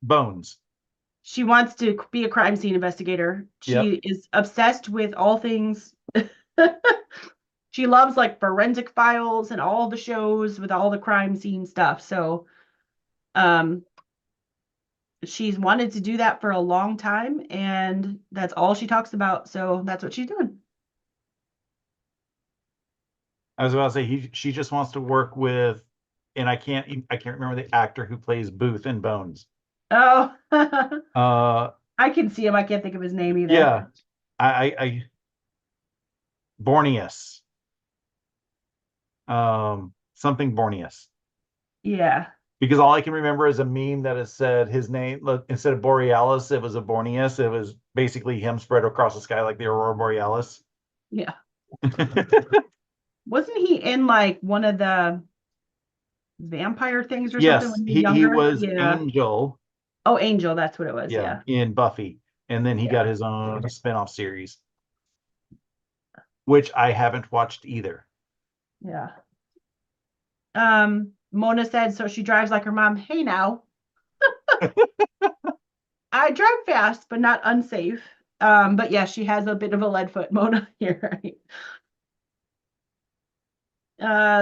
S2: Bones.
S1: She wants to be a crime scene investigator. She
S2: Yep.
S1: is obsessed with all things. She loves like forensic files and all the shows with all the crime scene stuff. So, um, she's wanted to do that for a long time, and that's all she talks about. So that's what she's doing.
S2: I was about to say she just wants to work with, and I can't remember the actor who plays Booth in Bones.
S1: Oh,
S2: Uh,
S1: I can see him. I can't think of his name either.
S2: yeah, I Borneus, something Borneus.
S1: Yeah.
S2: Because all I can remember is a meme that has said his name, instead of Borealis, it was a Borneus. It was basically him spread across the sky like the Aurora Borealis.
S1: Yeah. Wasn't he in like one of the vampire things or something
S2: Yes,
S1: when he was
S2: he
S1: younger?
S2: was
S1: Yeah.
S2: Angel,
S1: Oh, Angel, that's what it was.
S2: yeah,
S1: Yeah.
S2: in Buffy. And then he
S1: Yeah.
S2: got his own spinoff series, which I haven't watched either.
S1: Yeah. Mona said so she drives like her mom. Hey now. I drive fast, but not unsafe. But yeah, she has a bit of a lead foot, Mona here. Right?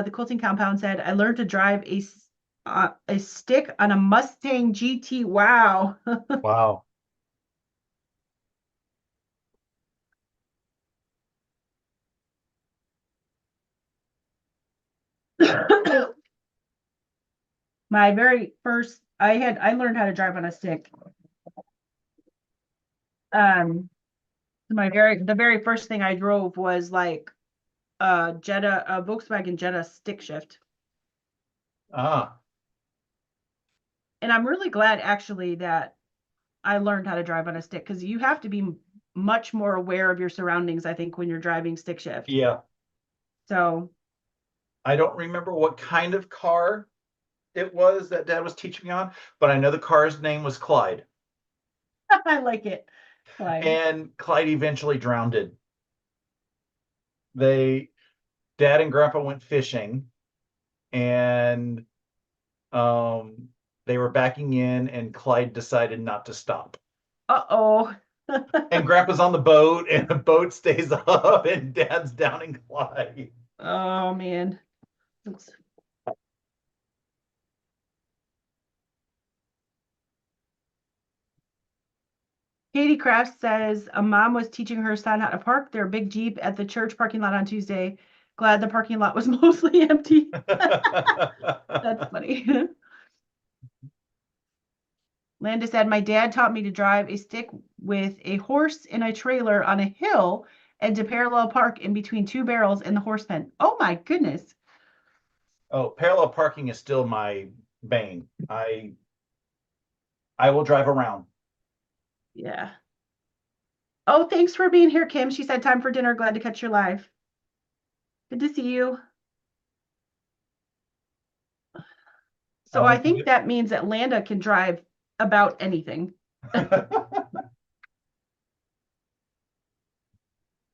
S1: The quilting compound said, I learned to drive a stick on a Mustang GT. Wow.
S2: Wow.
S1: My very first, I learned how to drive on a stick. The very first thing I drove was like a Volkswagen Jetta stick shift.
S2: Ah,
S1: And I'm really glad actually that I learned how to drive on a stick because you have to be much more aware of your surroundings, I think, when you're driving stick shift.
S2: yeah.
S1: So
S2: I don't remember what kind of car it was that Dad was teaching me on, but I know the car's name was Clyde.
S1: I like it. Clyde.
S2: And Clyde eventually drowned. They, Dad and Grandpa went fishing, and um, they were backing in, and Clyde decided not to stop.
S1: Uh-oh.
S2: And Grandpa's on the boat, and the boat stays up, and Dad's downing Clyde.
S1: Oh man. Oops. Katie Kraft says a mom was teaching her son how to park their big Jeep at the church parking lot on Tuesday. Glad the parking lot was mostly empty. That's funny. Landis said, my dad taught me to drive a stick with a horse in a trailer on a hill and to parallel park in between two barrels in the horse pen. Oh my goodness.
S2: Oh, parallel parking is still my bane. I will drive around.
S1: Yeah. Oh, thanks for being here, Kim. She said time for dinner. Glad to catch your live. Good to see you.
S2: I
S1: So I
S2: went to
S1: think that means Atlanta can drive about anything.
S2: I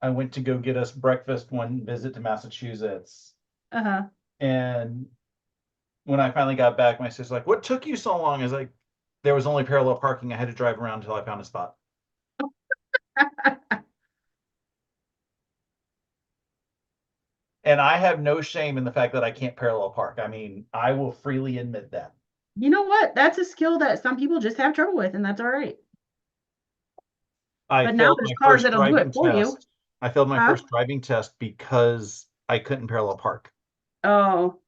S2: went to go get us breakfast one visit to Massachusetts.
S1: Uh-huh.
S2: And when I finally got back, my sister's like, "What took you so long?" I was like, "There was only parallel parking. I had to drive around until I found a spot." And I have no shame in the fact that I can't parallel park. I mean, I will freely admit that.
S1: You know what? That's a skill that some people just have trouble with, and that's all right.
S2: I
S1: But now
S2: failed
S1: there's
S2: my
S1: cars
S2: first
S1: that'll do
S2: driving
S1: it for you.
S2: test. I failed my
S1: Huh?
S2: first driving test because I couldn't parallel park.
S1: Oh,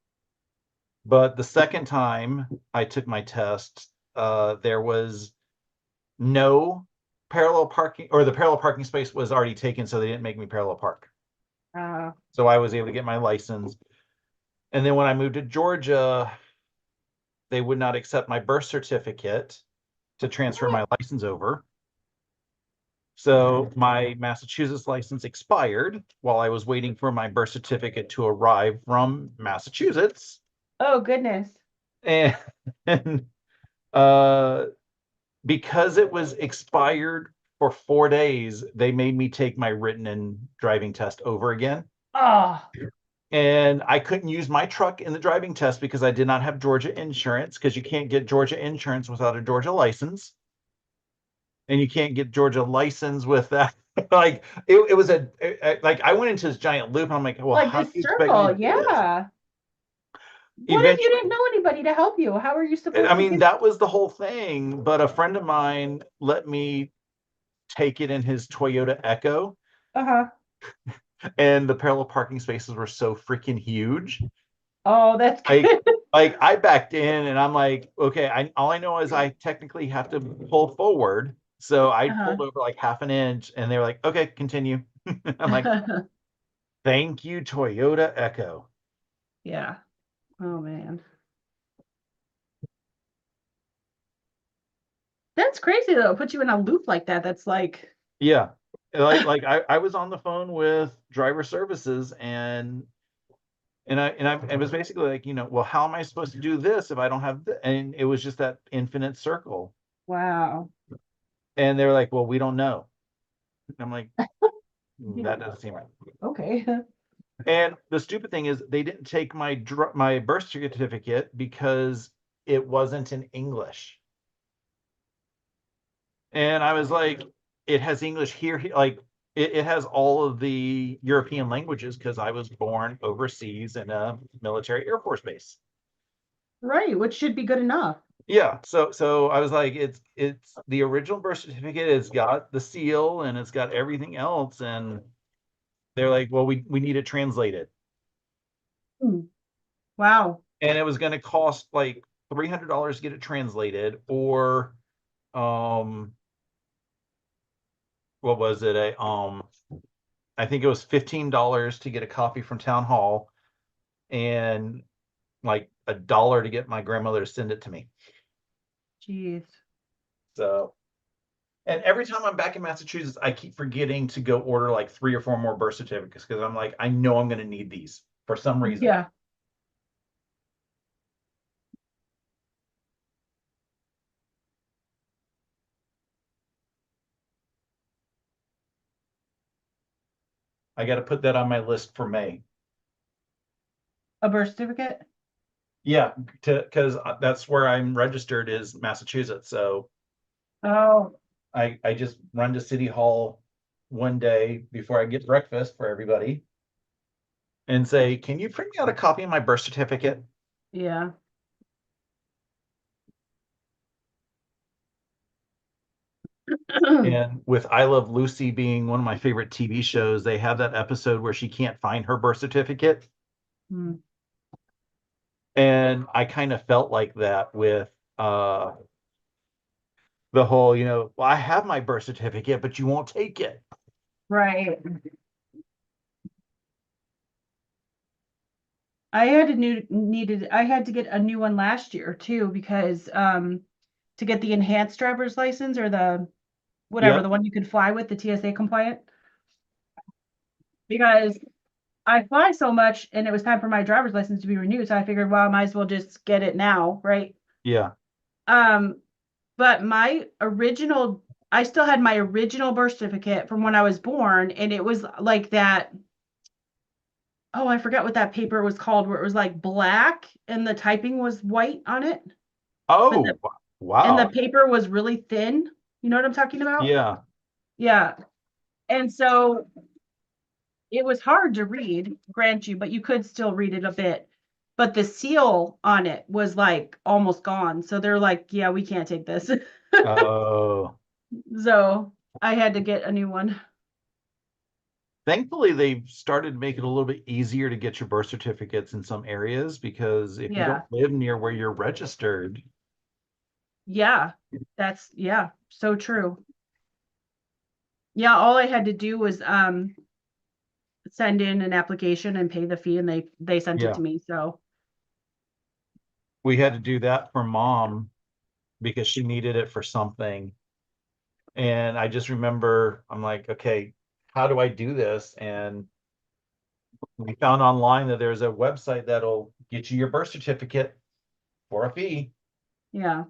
S2: But the second time I took my test, there was no parallel parking, or the parallel parking space was already taken, so they didn't make me parallel park.
S1: uh,
S2: So I was able to get my license. And then when I moved to Georgia, they would not accept my birth certificate to transfer
S1: what?
S2: my license over. So my Massachusetts license expired while I was waiting for my birth certificate to arrive from Massachusetts.
S1: Oh, goodness.
S2: And, and uh, because it was expired for 4 days, they made me take my written and driving test over again.
S1: Oh,
S2: And I couldn't use my truck in the driving test because I did not have Georgia insurance, because you can't get Georgia insurance without a Georgia license. And you can't get Georgia license with that. Like it was like I went into this giant loop and I'm like, well,
S1: like
S2: how do
S1: this
S2: you expect me to
S1: circle.
S2: do this?
S1: Yeah. What if you
S2: Eventually,
S1: didn't know anybody to help you? How are you
S2: I
S1: supposed to
S2: mean,
S1: get?
S2: that was the whole thing. But a friend of mine let me take it in his Toyota Echo,
S1: Uh-huh.
S2: and the parallel parking spaces were so freaking huge.
S1: Oh, that's
S2: I
S1: good.
S2: like I backed in and I'm like, okay, I all I know is I technically have to pull forward. So I pulled
S1: Uh-huh.
S2: over like half an inch and they were like, okay, continue. I'm like, thank you, Toyota Echo.
S1: Yeah. Oh man. That's crazy though. Put you in a loop like that. That's like,
S2: Yeah. Like I was on the phone with driver services and it was basically like, well, how am I supposed to do this if I don't have this? And it was just that infinite circle.
S1: wow.
S2: And they're like, well, we don't know. I'm like,
S1: You
S2: that
S1: don't
S2: doesn't seem right.
S1: know. Okay.
S2: And the stupid thing is they didn't take my birth certificate because it wasn't in English. And I was like, it has English here, like it has all of the European languages because I was born overseas in a military Air Force base.
S1: Right, which should be good enough.
S2: Yeah, so I was like, it's the original birth certificate. It's got the seal and it's got everything else, and they're like, well, we need it translated,
S1: Hmm. Wow.
S2: and it was going to cost like $300 to get it translated, or um, what was it? I think it was $15 to get a copy from town hall, and like $1 to get my grandmother to send it to me.
S1: Jeez.
S2: So, and every time I'm back in Massachusetts, I keep forgetting to go order like 3 or 4 more birth certificates because I'm like, I know I'm going to need these for some reason.
S1: Yeah.
S2: I got to put that on my list for May.
S1: A birth certificate?
S2: Yeah, because that's where I'm registered, is Massachusetts. So
S1: Oh,
S2: I just run to City Hall one day before I get breakfast for everybody and say, can you print me out a copy of my birth certificate?
S1: yeah.
S2: And with I Love Lucy being one of my favorite TV shows, they have that episode where she can't find her birth certificate.
S1: Hmm.
S2: And I kind of felt like that with the whole, well, I have my birth certificate, but you won't take it.
S1: Right. I had to get a new one last year too because to get the enhanced driver's license or the whatever,
S2: Yep.
S1: the one you can fly with, the TSA compliant, because I fly so much and it was time for my driver's license to be renewed. So I figured, well, I might as well just get it now, right?
S2: Yeah.
S1: Um, but I still had my original birth certificate from when I was born, and it was like that. Oh, I forgot what that paper was called, where it was like black and the typing was white on it, but
S2: Oh,
S1: the
S2: wow.
S1: paper was really thin. You know what I'm talking about?
S2: Yeah.
S1: Yeah. And so it was hard to read, grant you, but you could still read it a bit. But the seal on it was like almost gone. So they're like, yeah, we can't take this.
S2: Oh.
S1: So I had to get a new one.
S2: Thankfully, they've started to make it a little bit easier to get your birth certificates in some areas because if you don't
S1: Yeah.
S2: live near where you're registered,
S1: Yeah. Yeah, so true. Yeah, all I had to do was send in an application and pay the fee and they sent it
S2: yeah,
S1: to me. So,
S2: we had to do that for mom because she needed it for something. And I just remember I'm like, okay, how do I do this? And we found online that there's a website that'll get you your birth certificate for a fee.
S1: yeah.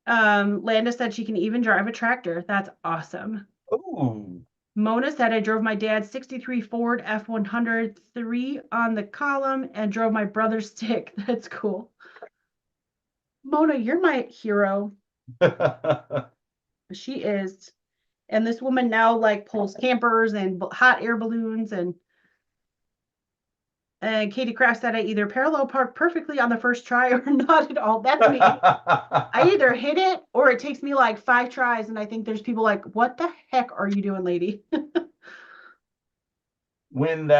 S1: Landa said she can even drive a tractor. That's awesome.
S2: Oh,
S1: Mona said I drove my dad's 63 Ford F100 3 on the column and drove my brother's stick. That's cool. Mona, you're my hero. She is. And this woman now like pulls campers and hot air balloons and Katie Kraft said I either parallel park perfectly on the first try or not at all. That's me. I either hit it or it takes me like 5 tries. And I think there's people like, what the heck are you doing, lady?
S2: when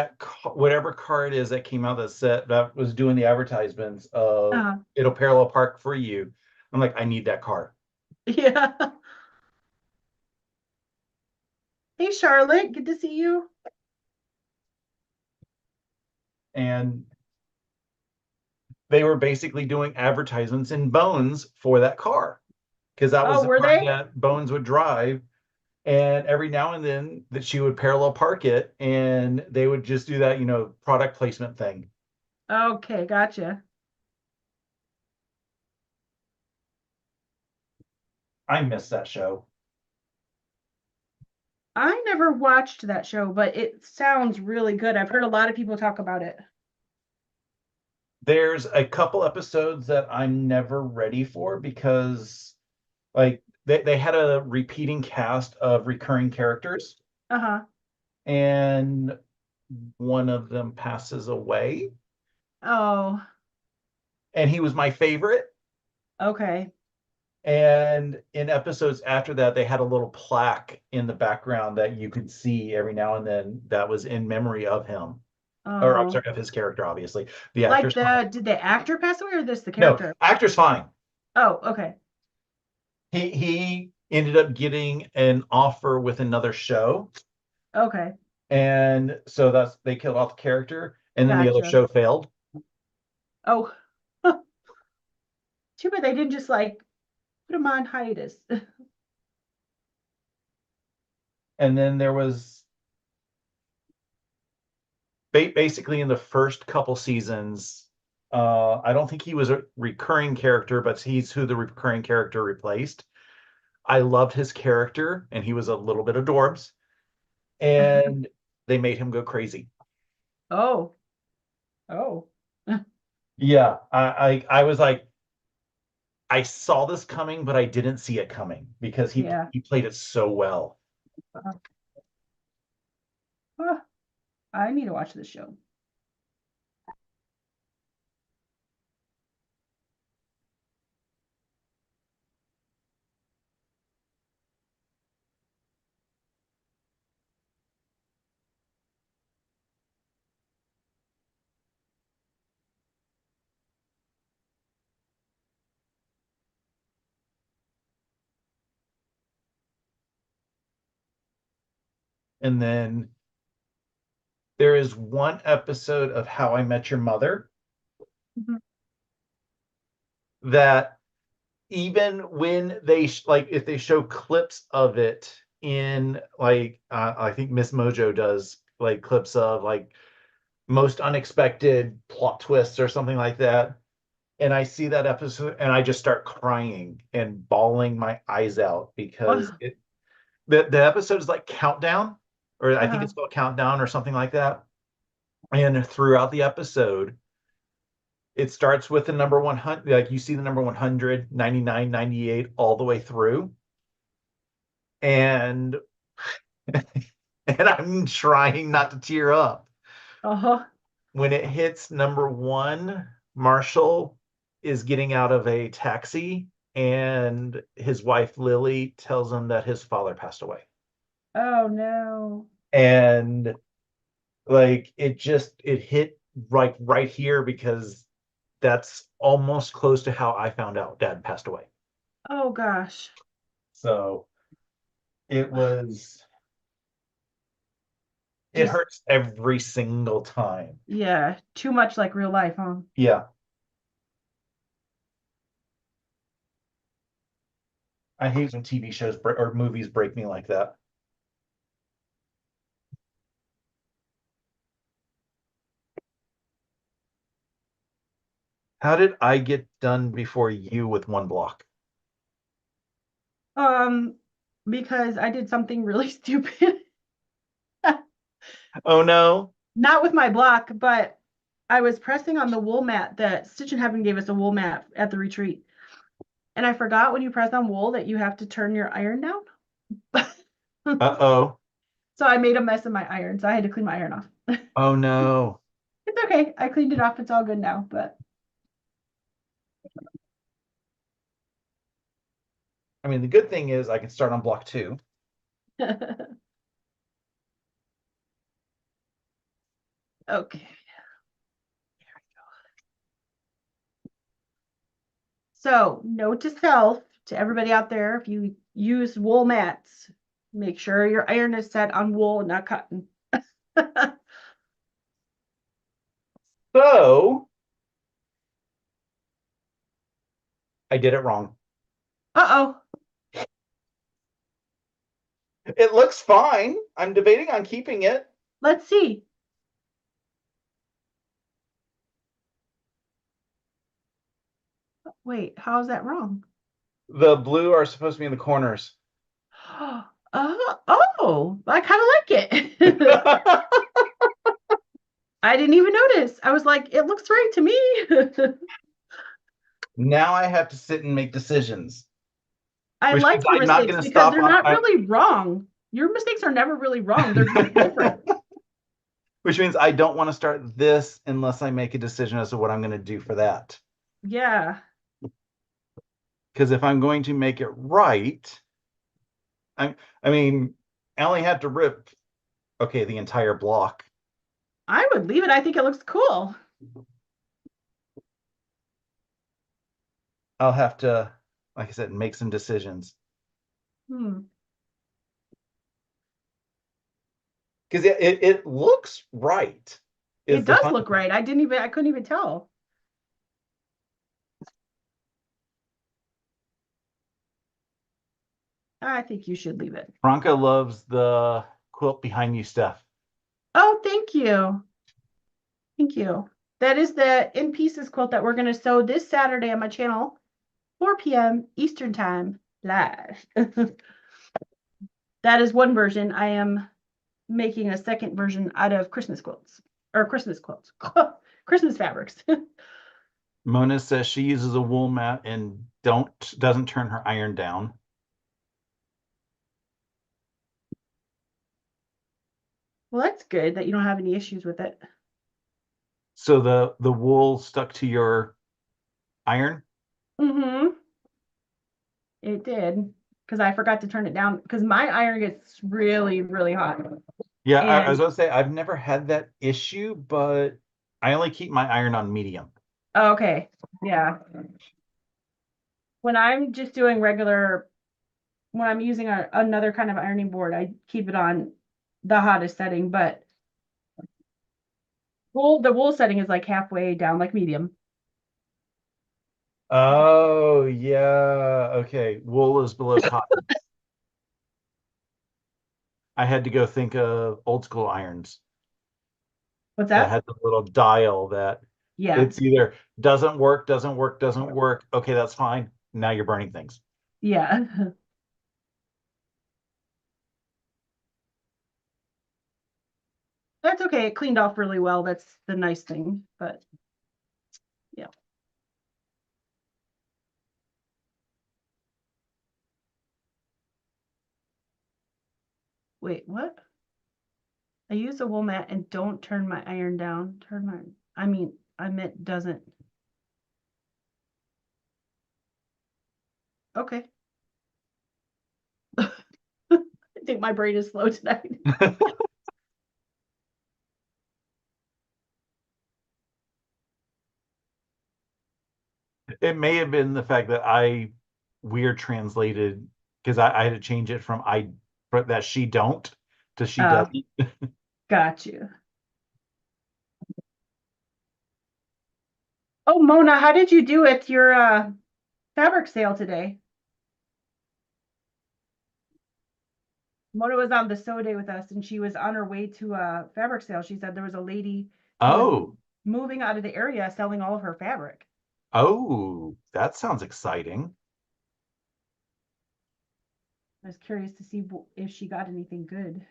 S2: whatever car it is that came out that was doing the advertisements of
S1: uh,
S2: it'll parallel park for you, I'm like, I need that car.
S1: yeah. Hey, Charlotte. Good to see you.
S2: And they were basically doing advertisements in Bones for that car because that was
S1: Oh,
S2: the
S1: were
S2: car
S1: they?
S2: that Bones would drive. And every now and then that she would parallel park it and they would just do that, product placement thing.
S1: Okay, gotcha.
S2: I miss that show.
S1: I never watched that show, but it sounds really good. I've heard a lot of people talk about it.
S2: There's a couple episodes that I'm never ready for because like they had a repeating cast of recurring characters
S1: Uh-huh.
S2: and one of them passes away
S1: Oh,
S2: and he was my favorite.
S1: okay.
S2: And in episodes after that, they had a little plaque in the background that you could see every now and then that was in memory of him. Or I'm
S1: Oh.
S2: sorry, of his character, obviously. The
S1: Like
S2: actor's fine.
S1: did the actor pass away or this the
S2: No,
S1: character?
S2: actor's fine.
S1: Oh, okay.
S2: He ended up getting an offer with another show.
S1: Okay.
S2: And so they killed off the character, and then the other
S1: Gotcha.
S2: show failed.
S1: Oh, too bad they didn't just like put him on hiatus.
S2: And then there was basically in the first couple seasons, I don't think he was a recurring character, but he's who the recurring character replaced. I loved his character, and he was a little bit adorbs, and they made him go crazy.
S1: Oh, oh.
S2: Yeah, I was like, I saw this coming, but I didn't see it coming because he
S1: Yeah.
S2: he played it so well.
S1: Oh, I need to watch this show.
S2: And then there is one episode of How I Met Your Mother
S1: Mhm.
S2: that even when they like if they show clips of it in like I think Miss Mojo does like clips of like most unexpected plot twists or something like that, and I see that episode and I just start crying and bawling my eyes out because
S1: Oh,
S2: the episode is like Countdown, or I think
S1: uh-huh.
S2: it's called Countdown or something like that. And throughout the episode, it starts with the number 100, like you see the number 100, 99, 98 all the way through. And and I'm trying not to tear up.
S1: Uh-huh.
S2: When it hits number one, Marshall is getting out of a taxi and his wife Lily tells him that his father passed away.
S1: Oh no.
S2: And like it hit like right here because that's almost close to how I found out dad passed away.
S1: Oh gosh.
S2: So it was it
S1: Just
S2: hurts every single time.
S1: yeah, too much like real life, huh?
S2: Yeah. I hate when TV shows or movies break me like that. How did I get done before you with one block?
S1: Um, because I did something really stupid.
S2: Oh no.
S1: Not with my block, but I was pressing on the wool mat that Stitch in Heaven gave us a wool mat at the retreat. And I forgot when you press on wool that you have to turn your iron down.
S2: Uh-oh.
S1: So I made a mess of my iron. So I had to clean my iron off.
S2: Oh no.
S1: It's okay. I cleaned it off. It's all good now. But
S2: I mean, the good thing is I can start on block two.
S1: okay. So, note to self, to everybody out there, if you use wool mats, make sure your iron is set on wool and not cotton.
S2: So I did it wrong.
S1: Uh-oh.
S2: It looks fine. I'm debating on keeping it.
S1: Let's see. Wait, how is that wrong?
S2: The blue are supposed to be in the corners.
S1: Oh, I kind of like it. I didn't even notice. I was like, it looks right to me.
S2: Now I have to sit and make decisions,
S1: I
S2: which
S1: like
S2: means
S1: your
S2: I'm not
S1: mistakes
S2: going to
S1: because
S2: stop
S1: they're
S2: on.
S1: not really wrong. Your mistakes are never really wrong. They're just different.
S2: Which means I don't want to start this unless I make a decision as to what I'm going to do for that.
S1: Yeah.
S2: Because if I'm going to make it right, I mean, I only have to rip, okay, the entire block.
S1: I would leave it. I think it looks cool.
S2: I'll have to, like I said, make some decisions.
S1: Hmm.
S2: Because it looks right, is
S1: It
S2: the
S1: does
S2: fun.
S1: look right. I couldn't even tell. I think you should leave it.
S2: Franca loves the quilt behind you stuff.
S1: Oh, thank you. Thank you. That is the In Pieces quilt that we're going to sew this Saturday on my channel, 4 p.m. Eastern Time, live. That is one version. I am making a second version out of Christmas quilts or Christmas quilts, Christmas fabrics.
S2: Mona says she uses a wool mat and doesn't turn her iron down.
S1: Well, that's good that you don't have any issues with it.
S2: So the wool stuck to your iron.
S1: Mm-hmm. It did because I forgot to turn it down because my iron gets really, really hot.
S2: Yeah, I was
S1: And
S2: gonna say I've never had that issue, but I only keep my iron on medium.
S1: okay, yeah. When I'm just doing regular, when I'm using another kind of ironing board, I keep it on. the hottest setting, but the wool setting is like halfway down, like medium.
S2: Oh, yeah. Okay. Wool is below cotton. I had to go think of old school irons
S1: What's
S2: that
S1: that?
S2: had the little dial that
S1: Yeah.
S2: it's either doesn't work, doesn't work, doesn't work. Okay, that's fine. Now you're burning things.
S1: Yeah. That's okay. It cleaned off really well. That's the nice thing. But yeah. Wait, what? I use a wool mat and don't turn my iron down. I meant doesn't. Okay. I think my brain is slow tonight.
S2: It may have been the fact that I weird translated because I had to change it from I that she don't to she
S1: Uh,
S2: doesn't.
S1: got you. Oh, Mona, how did you do at your fabric sale today? Mona was on the sew day with us and she was on her way to a fabric sale. She said there was a lady who was
S2: Oh,
S1: moving out of the area selling all of her fabric.
S2: oh, that sounds exciting.
S1: I was curious to see if she got anything good.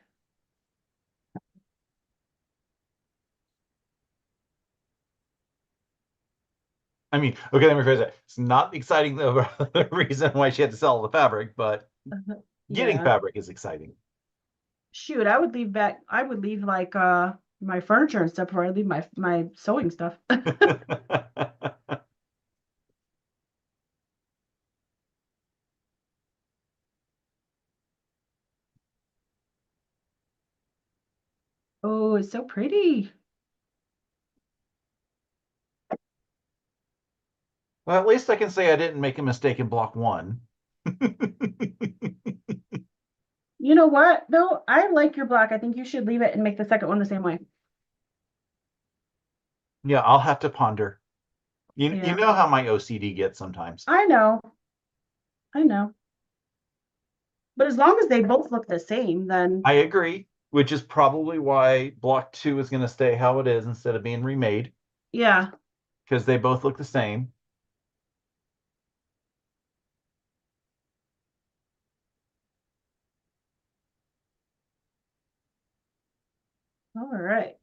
S2: I mean, okay, let me rephrase that. It's not exciting the reason why she had to sell the fabric, but getting
S1: Yeah.
S2: fabric is exciting.
S1: Shoot, I would leave like my furniture and stuff before I leave my sewing stuff. Oh, it's so pretty.
S2: Well, at least I can say I didn't make a mistake in block one.
S1: You know what? Though I like your black. I think you should leave it and make the second one the same way.
S2: Yeah, I'll have to ponder. You
S1: Yeah.
S2: know how my OCD gets sometimes.
S1: I know. I know. But as long as they both look the same, then
S2: I agree, which is probably why block two is going to stay how it is instead of being remade
S1: yeah.
S2: because they both look the same.
S1: All right.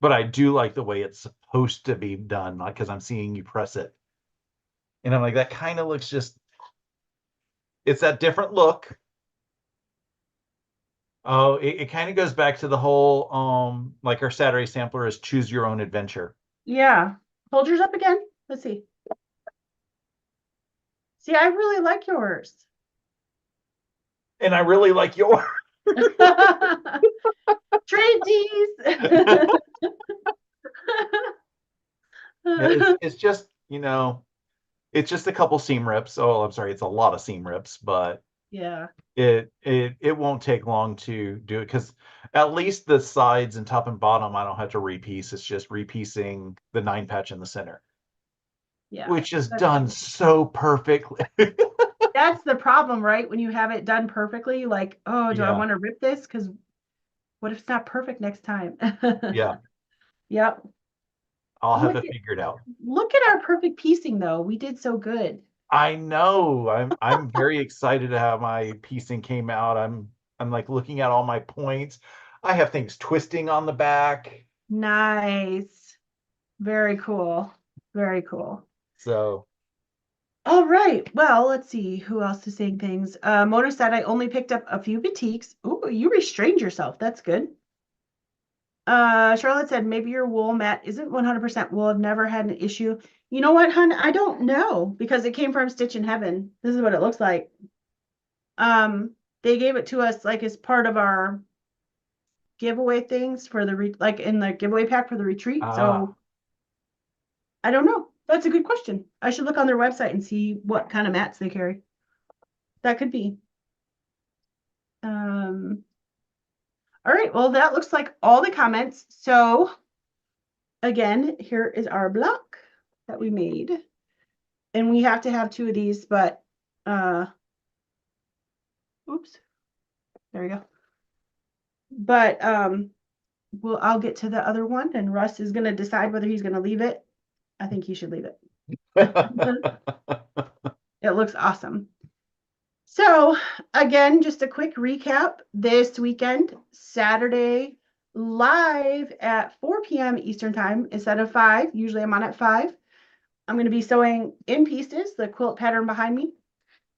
S2: But I do like the way it's supposed to be done, like because I'm seeing you press it. And I'm like, that kind of looks just, it's that different look. Oh, it kind of goes back to the whole, like our Saturday sampler is choose your own adventure.
S1: Yeah. Hold yours up again. Let's see. See, I really like yours.
S2: And I really like yours.
S1: Trade tease.
S2: Yeah, it's just, it's just a couple seam rips. Oh, I'm sorry, it's a lot of seam rips, but
S1: yeah.
S2: it won't take long to do it because at least the sides and top and bottom I don't have to repiece. It's just repiecing the 9 patch in the center,
S1: Yeah.
S2: which is
S1: That's
S2: done
S1: true.
S2: so perfectly.
S1: That's the problem, right? When you have it done perfectly, like, oh, do I
S2: Yeah,
S1: want to rip this? Because what if it's not perfect next time?
S2: yeah.
S1: Yep.
S2: I'll have
S1: Look
S2: it
S1: at
S2: figured out.
S1: look at our perfect piecing though. We did so good.
S2: I know. I'm very excited to have my piecing came out. I'm like looking at all my points. I have things twisting on the back.
S1: Nice. Very cool. Very cool.
S2: So
S1: All right. Well, let's see who else is saying things. Mona said I only picked up a few boutiques. Ooh, you restrained yourself. That's good. Charlotte said maybe your wool mat isn't 100% wool. I've never had an issue. You know what, hun? I don't know because it came from Stitch in Heaven. This is what it looks like. They gave it to us like as part of our giveaway things for the like in the giveaway pack for the retreat.
S2: ah,
S1: So I don't know. That's a good question. I should look on their website and see what kind of mats they carry. That could be. All right, well, that looks like all the comments. So again, here is our block that we made. And we have to have 2 of these, but oops, there we go. But I'll get to the other one, and Russ is gonna decide whether he's gonna leave it. I think he should leave it. It looks awesome. So again, just a quick recap. This weekend, Saturday, live at 4 p.m. Eastern time instead of 5. Usually I'm on at 5. I'm going to be sewing In Pieces, the quilt pattern behind me.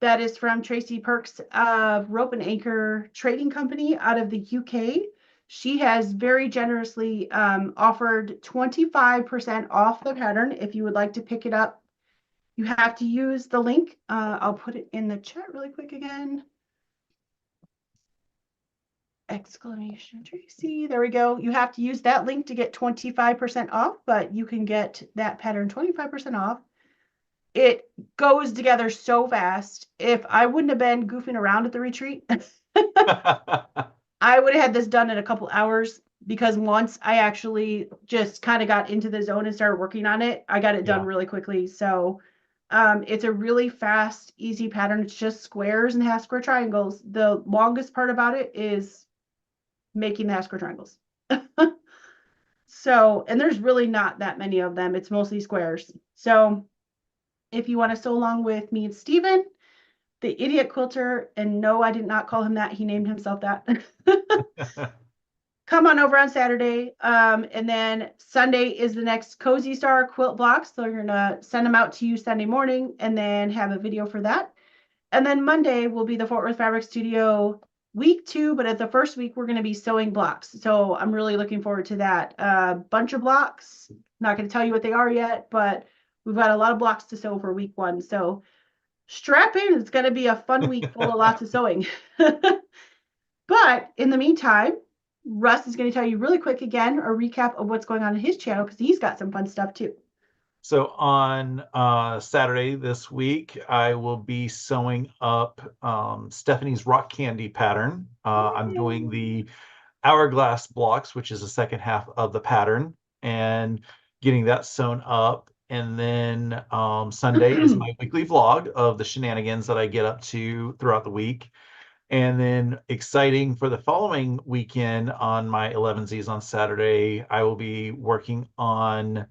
S1: That is from Tracy Perks of Rope and Anchor Trading Company out of the UK. She has very generously offered 25% off the pattern if you would like to pick it up. You have to use the link. I'll put it in the chat really quick again. Exclamation Tracy. There we go. You have to use that link to get 25% off, but you can get that pattern 25% off. It goes together so fast. If I wouldn't have been goofing around at the retreat, I would have had this done in a couple hours, because once I actually just kind of got into the zone and started working on it, I got it done really quickly. So it's a really fast, easy pattern. It's just squares and half square triangles. The longest part about it is making the half square triangles. So, and there's really not that many of them. It's mostly squares. So if you want to sew along with me and Steven, the idiot quilter, and no, I did not call him that. He named himself that. Come on over on Saturday. And then Sunday is the next Cozy Star quilt blocks. So you're going to send them out to you Sunday morning and then have a video for that. And then Monday will be the Fort Worth Fabric Studio week 2, but at the first week, we're going to be sewing blocks. So I'm really looking forward to that. Bunch of blocks. Not going to tell you what they are yet, but we've got a lot of blocks to sew for week 1. So strap in. It's going to be a fun week full of lots of sewing. But in the meantime, Russ is going to tell you really quick again a recap of what's going on in his channel, because he's got some fun stuff too.
S2: So on Saturday this week, I will be sewing up Stephanie's rock candy pattern. I'm doing the hourglass blocks, which is the second half of the pattern, and getting that sewn up. And then Sunday is my weekly vlog of the shenanigans that I get up to throughout the week. And then exciting for the following weekend on my 11Zs on Saturday, I will be working on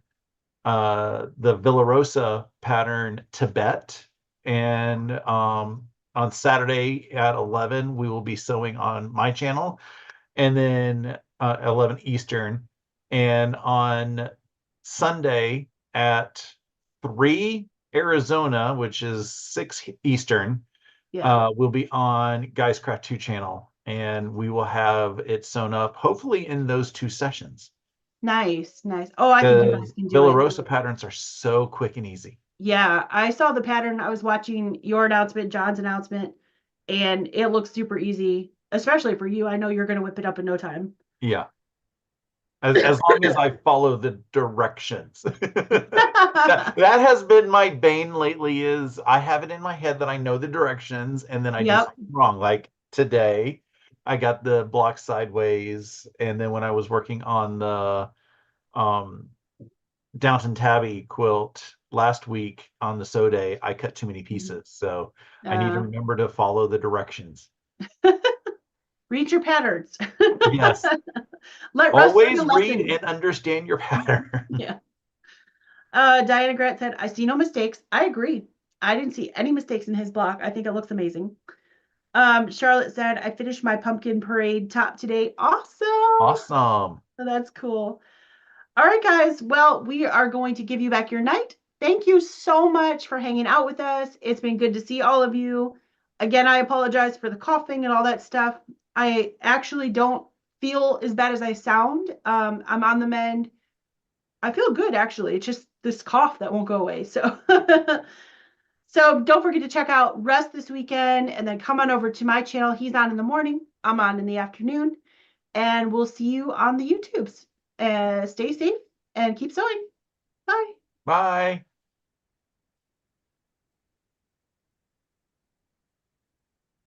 S2: the Villarosa pattern Tibet. And on Saturday at 11, we will be sewing on my channel, and then 11 Eastern. And on Sunday at 3 Arizona, which is 6 Eastern, we'll be on Guys Craft 2 channel, and we will have it sewn up hopefully in those 2 sessions.
S1: Nice. Oh, I think you guys can do it.
S2: Villarosa patterns are so quick and easy.
S1: Yeah, I saw the pattern. I was watching your announcement, John's announcement, and it looks super easy, especially for you. I know you're going to whip it up in no time.
S2: Yeah. As long as I follow the directions. that has been my bane lately, is I have it in my head that I know the directions, and then I do something wrong. Like today, I got the block sideways, and then when I was working on the Downton Tabby quilt last week on the sew day, I cut too many pieces. So I need to remember to follow the directions.
S1: Read your patterns.
S2: Yes. Always read and understand your pattern.
S1: Yeah. Diana Grant said, I see no mistakes. I agree. I didn't see any mistakes in his block. I think it looks amazing. Charlotte said, I finished my pumpkin parade top today. Awesome. So that's cool. All right, guys. Well, we are going to give you back your night. Thank you so much for hanging out with us. It's been good to see all of you. Again, I apologize for the coughing and all that stuff. I actually don't feel as bad as I sound. I'm on the mend. I feel good, actually. It's just this cough that won't go away. So, so don't forget to check out Russ this weekend, and then come on over to my channel. He's on in the morning. I'm on in the afternoon, and we'll see you on the YouTubes. Stay safe and keep sewing. Bye.
S2: Bye.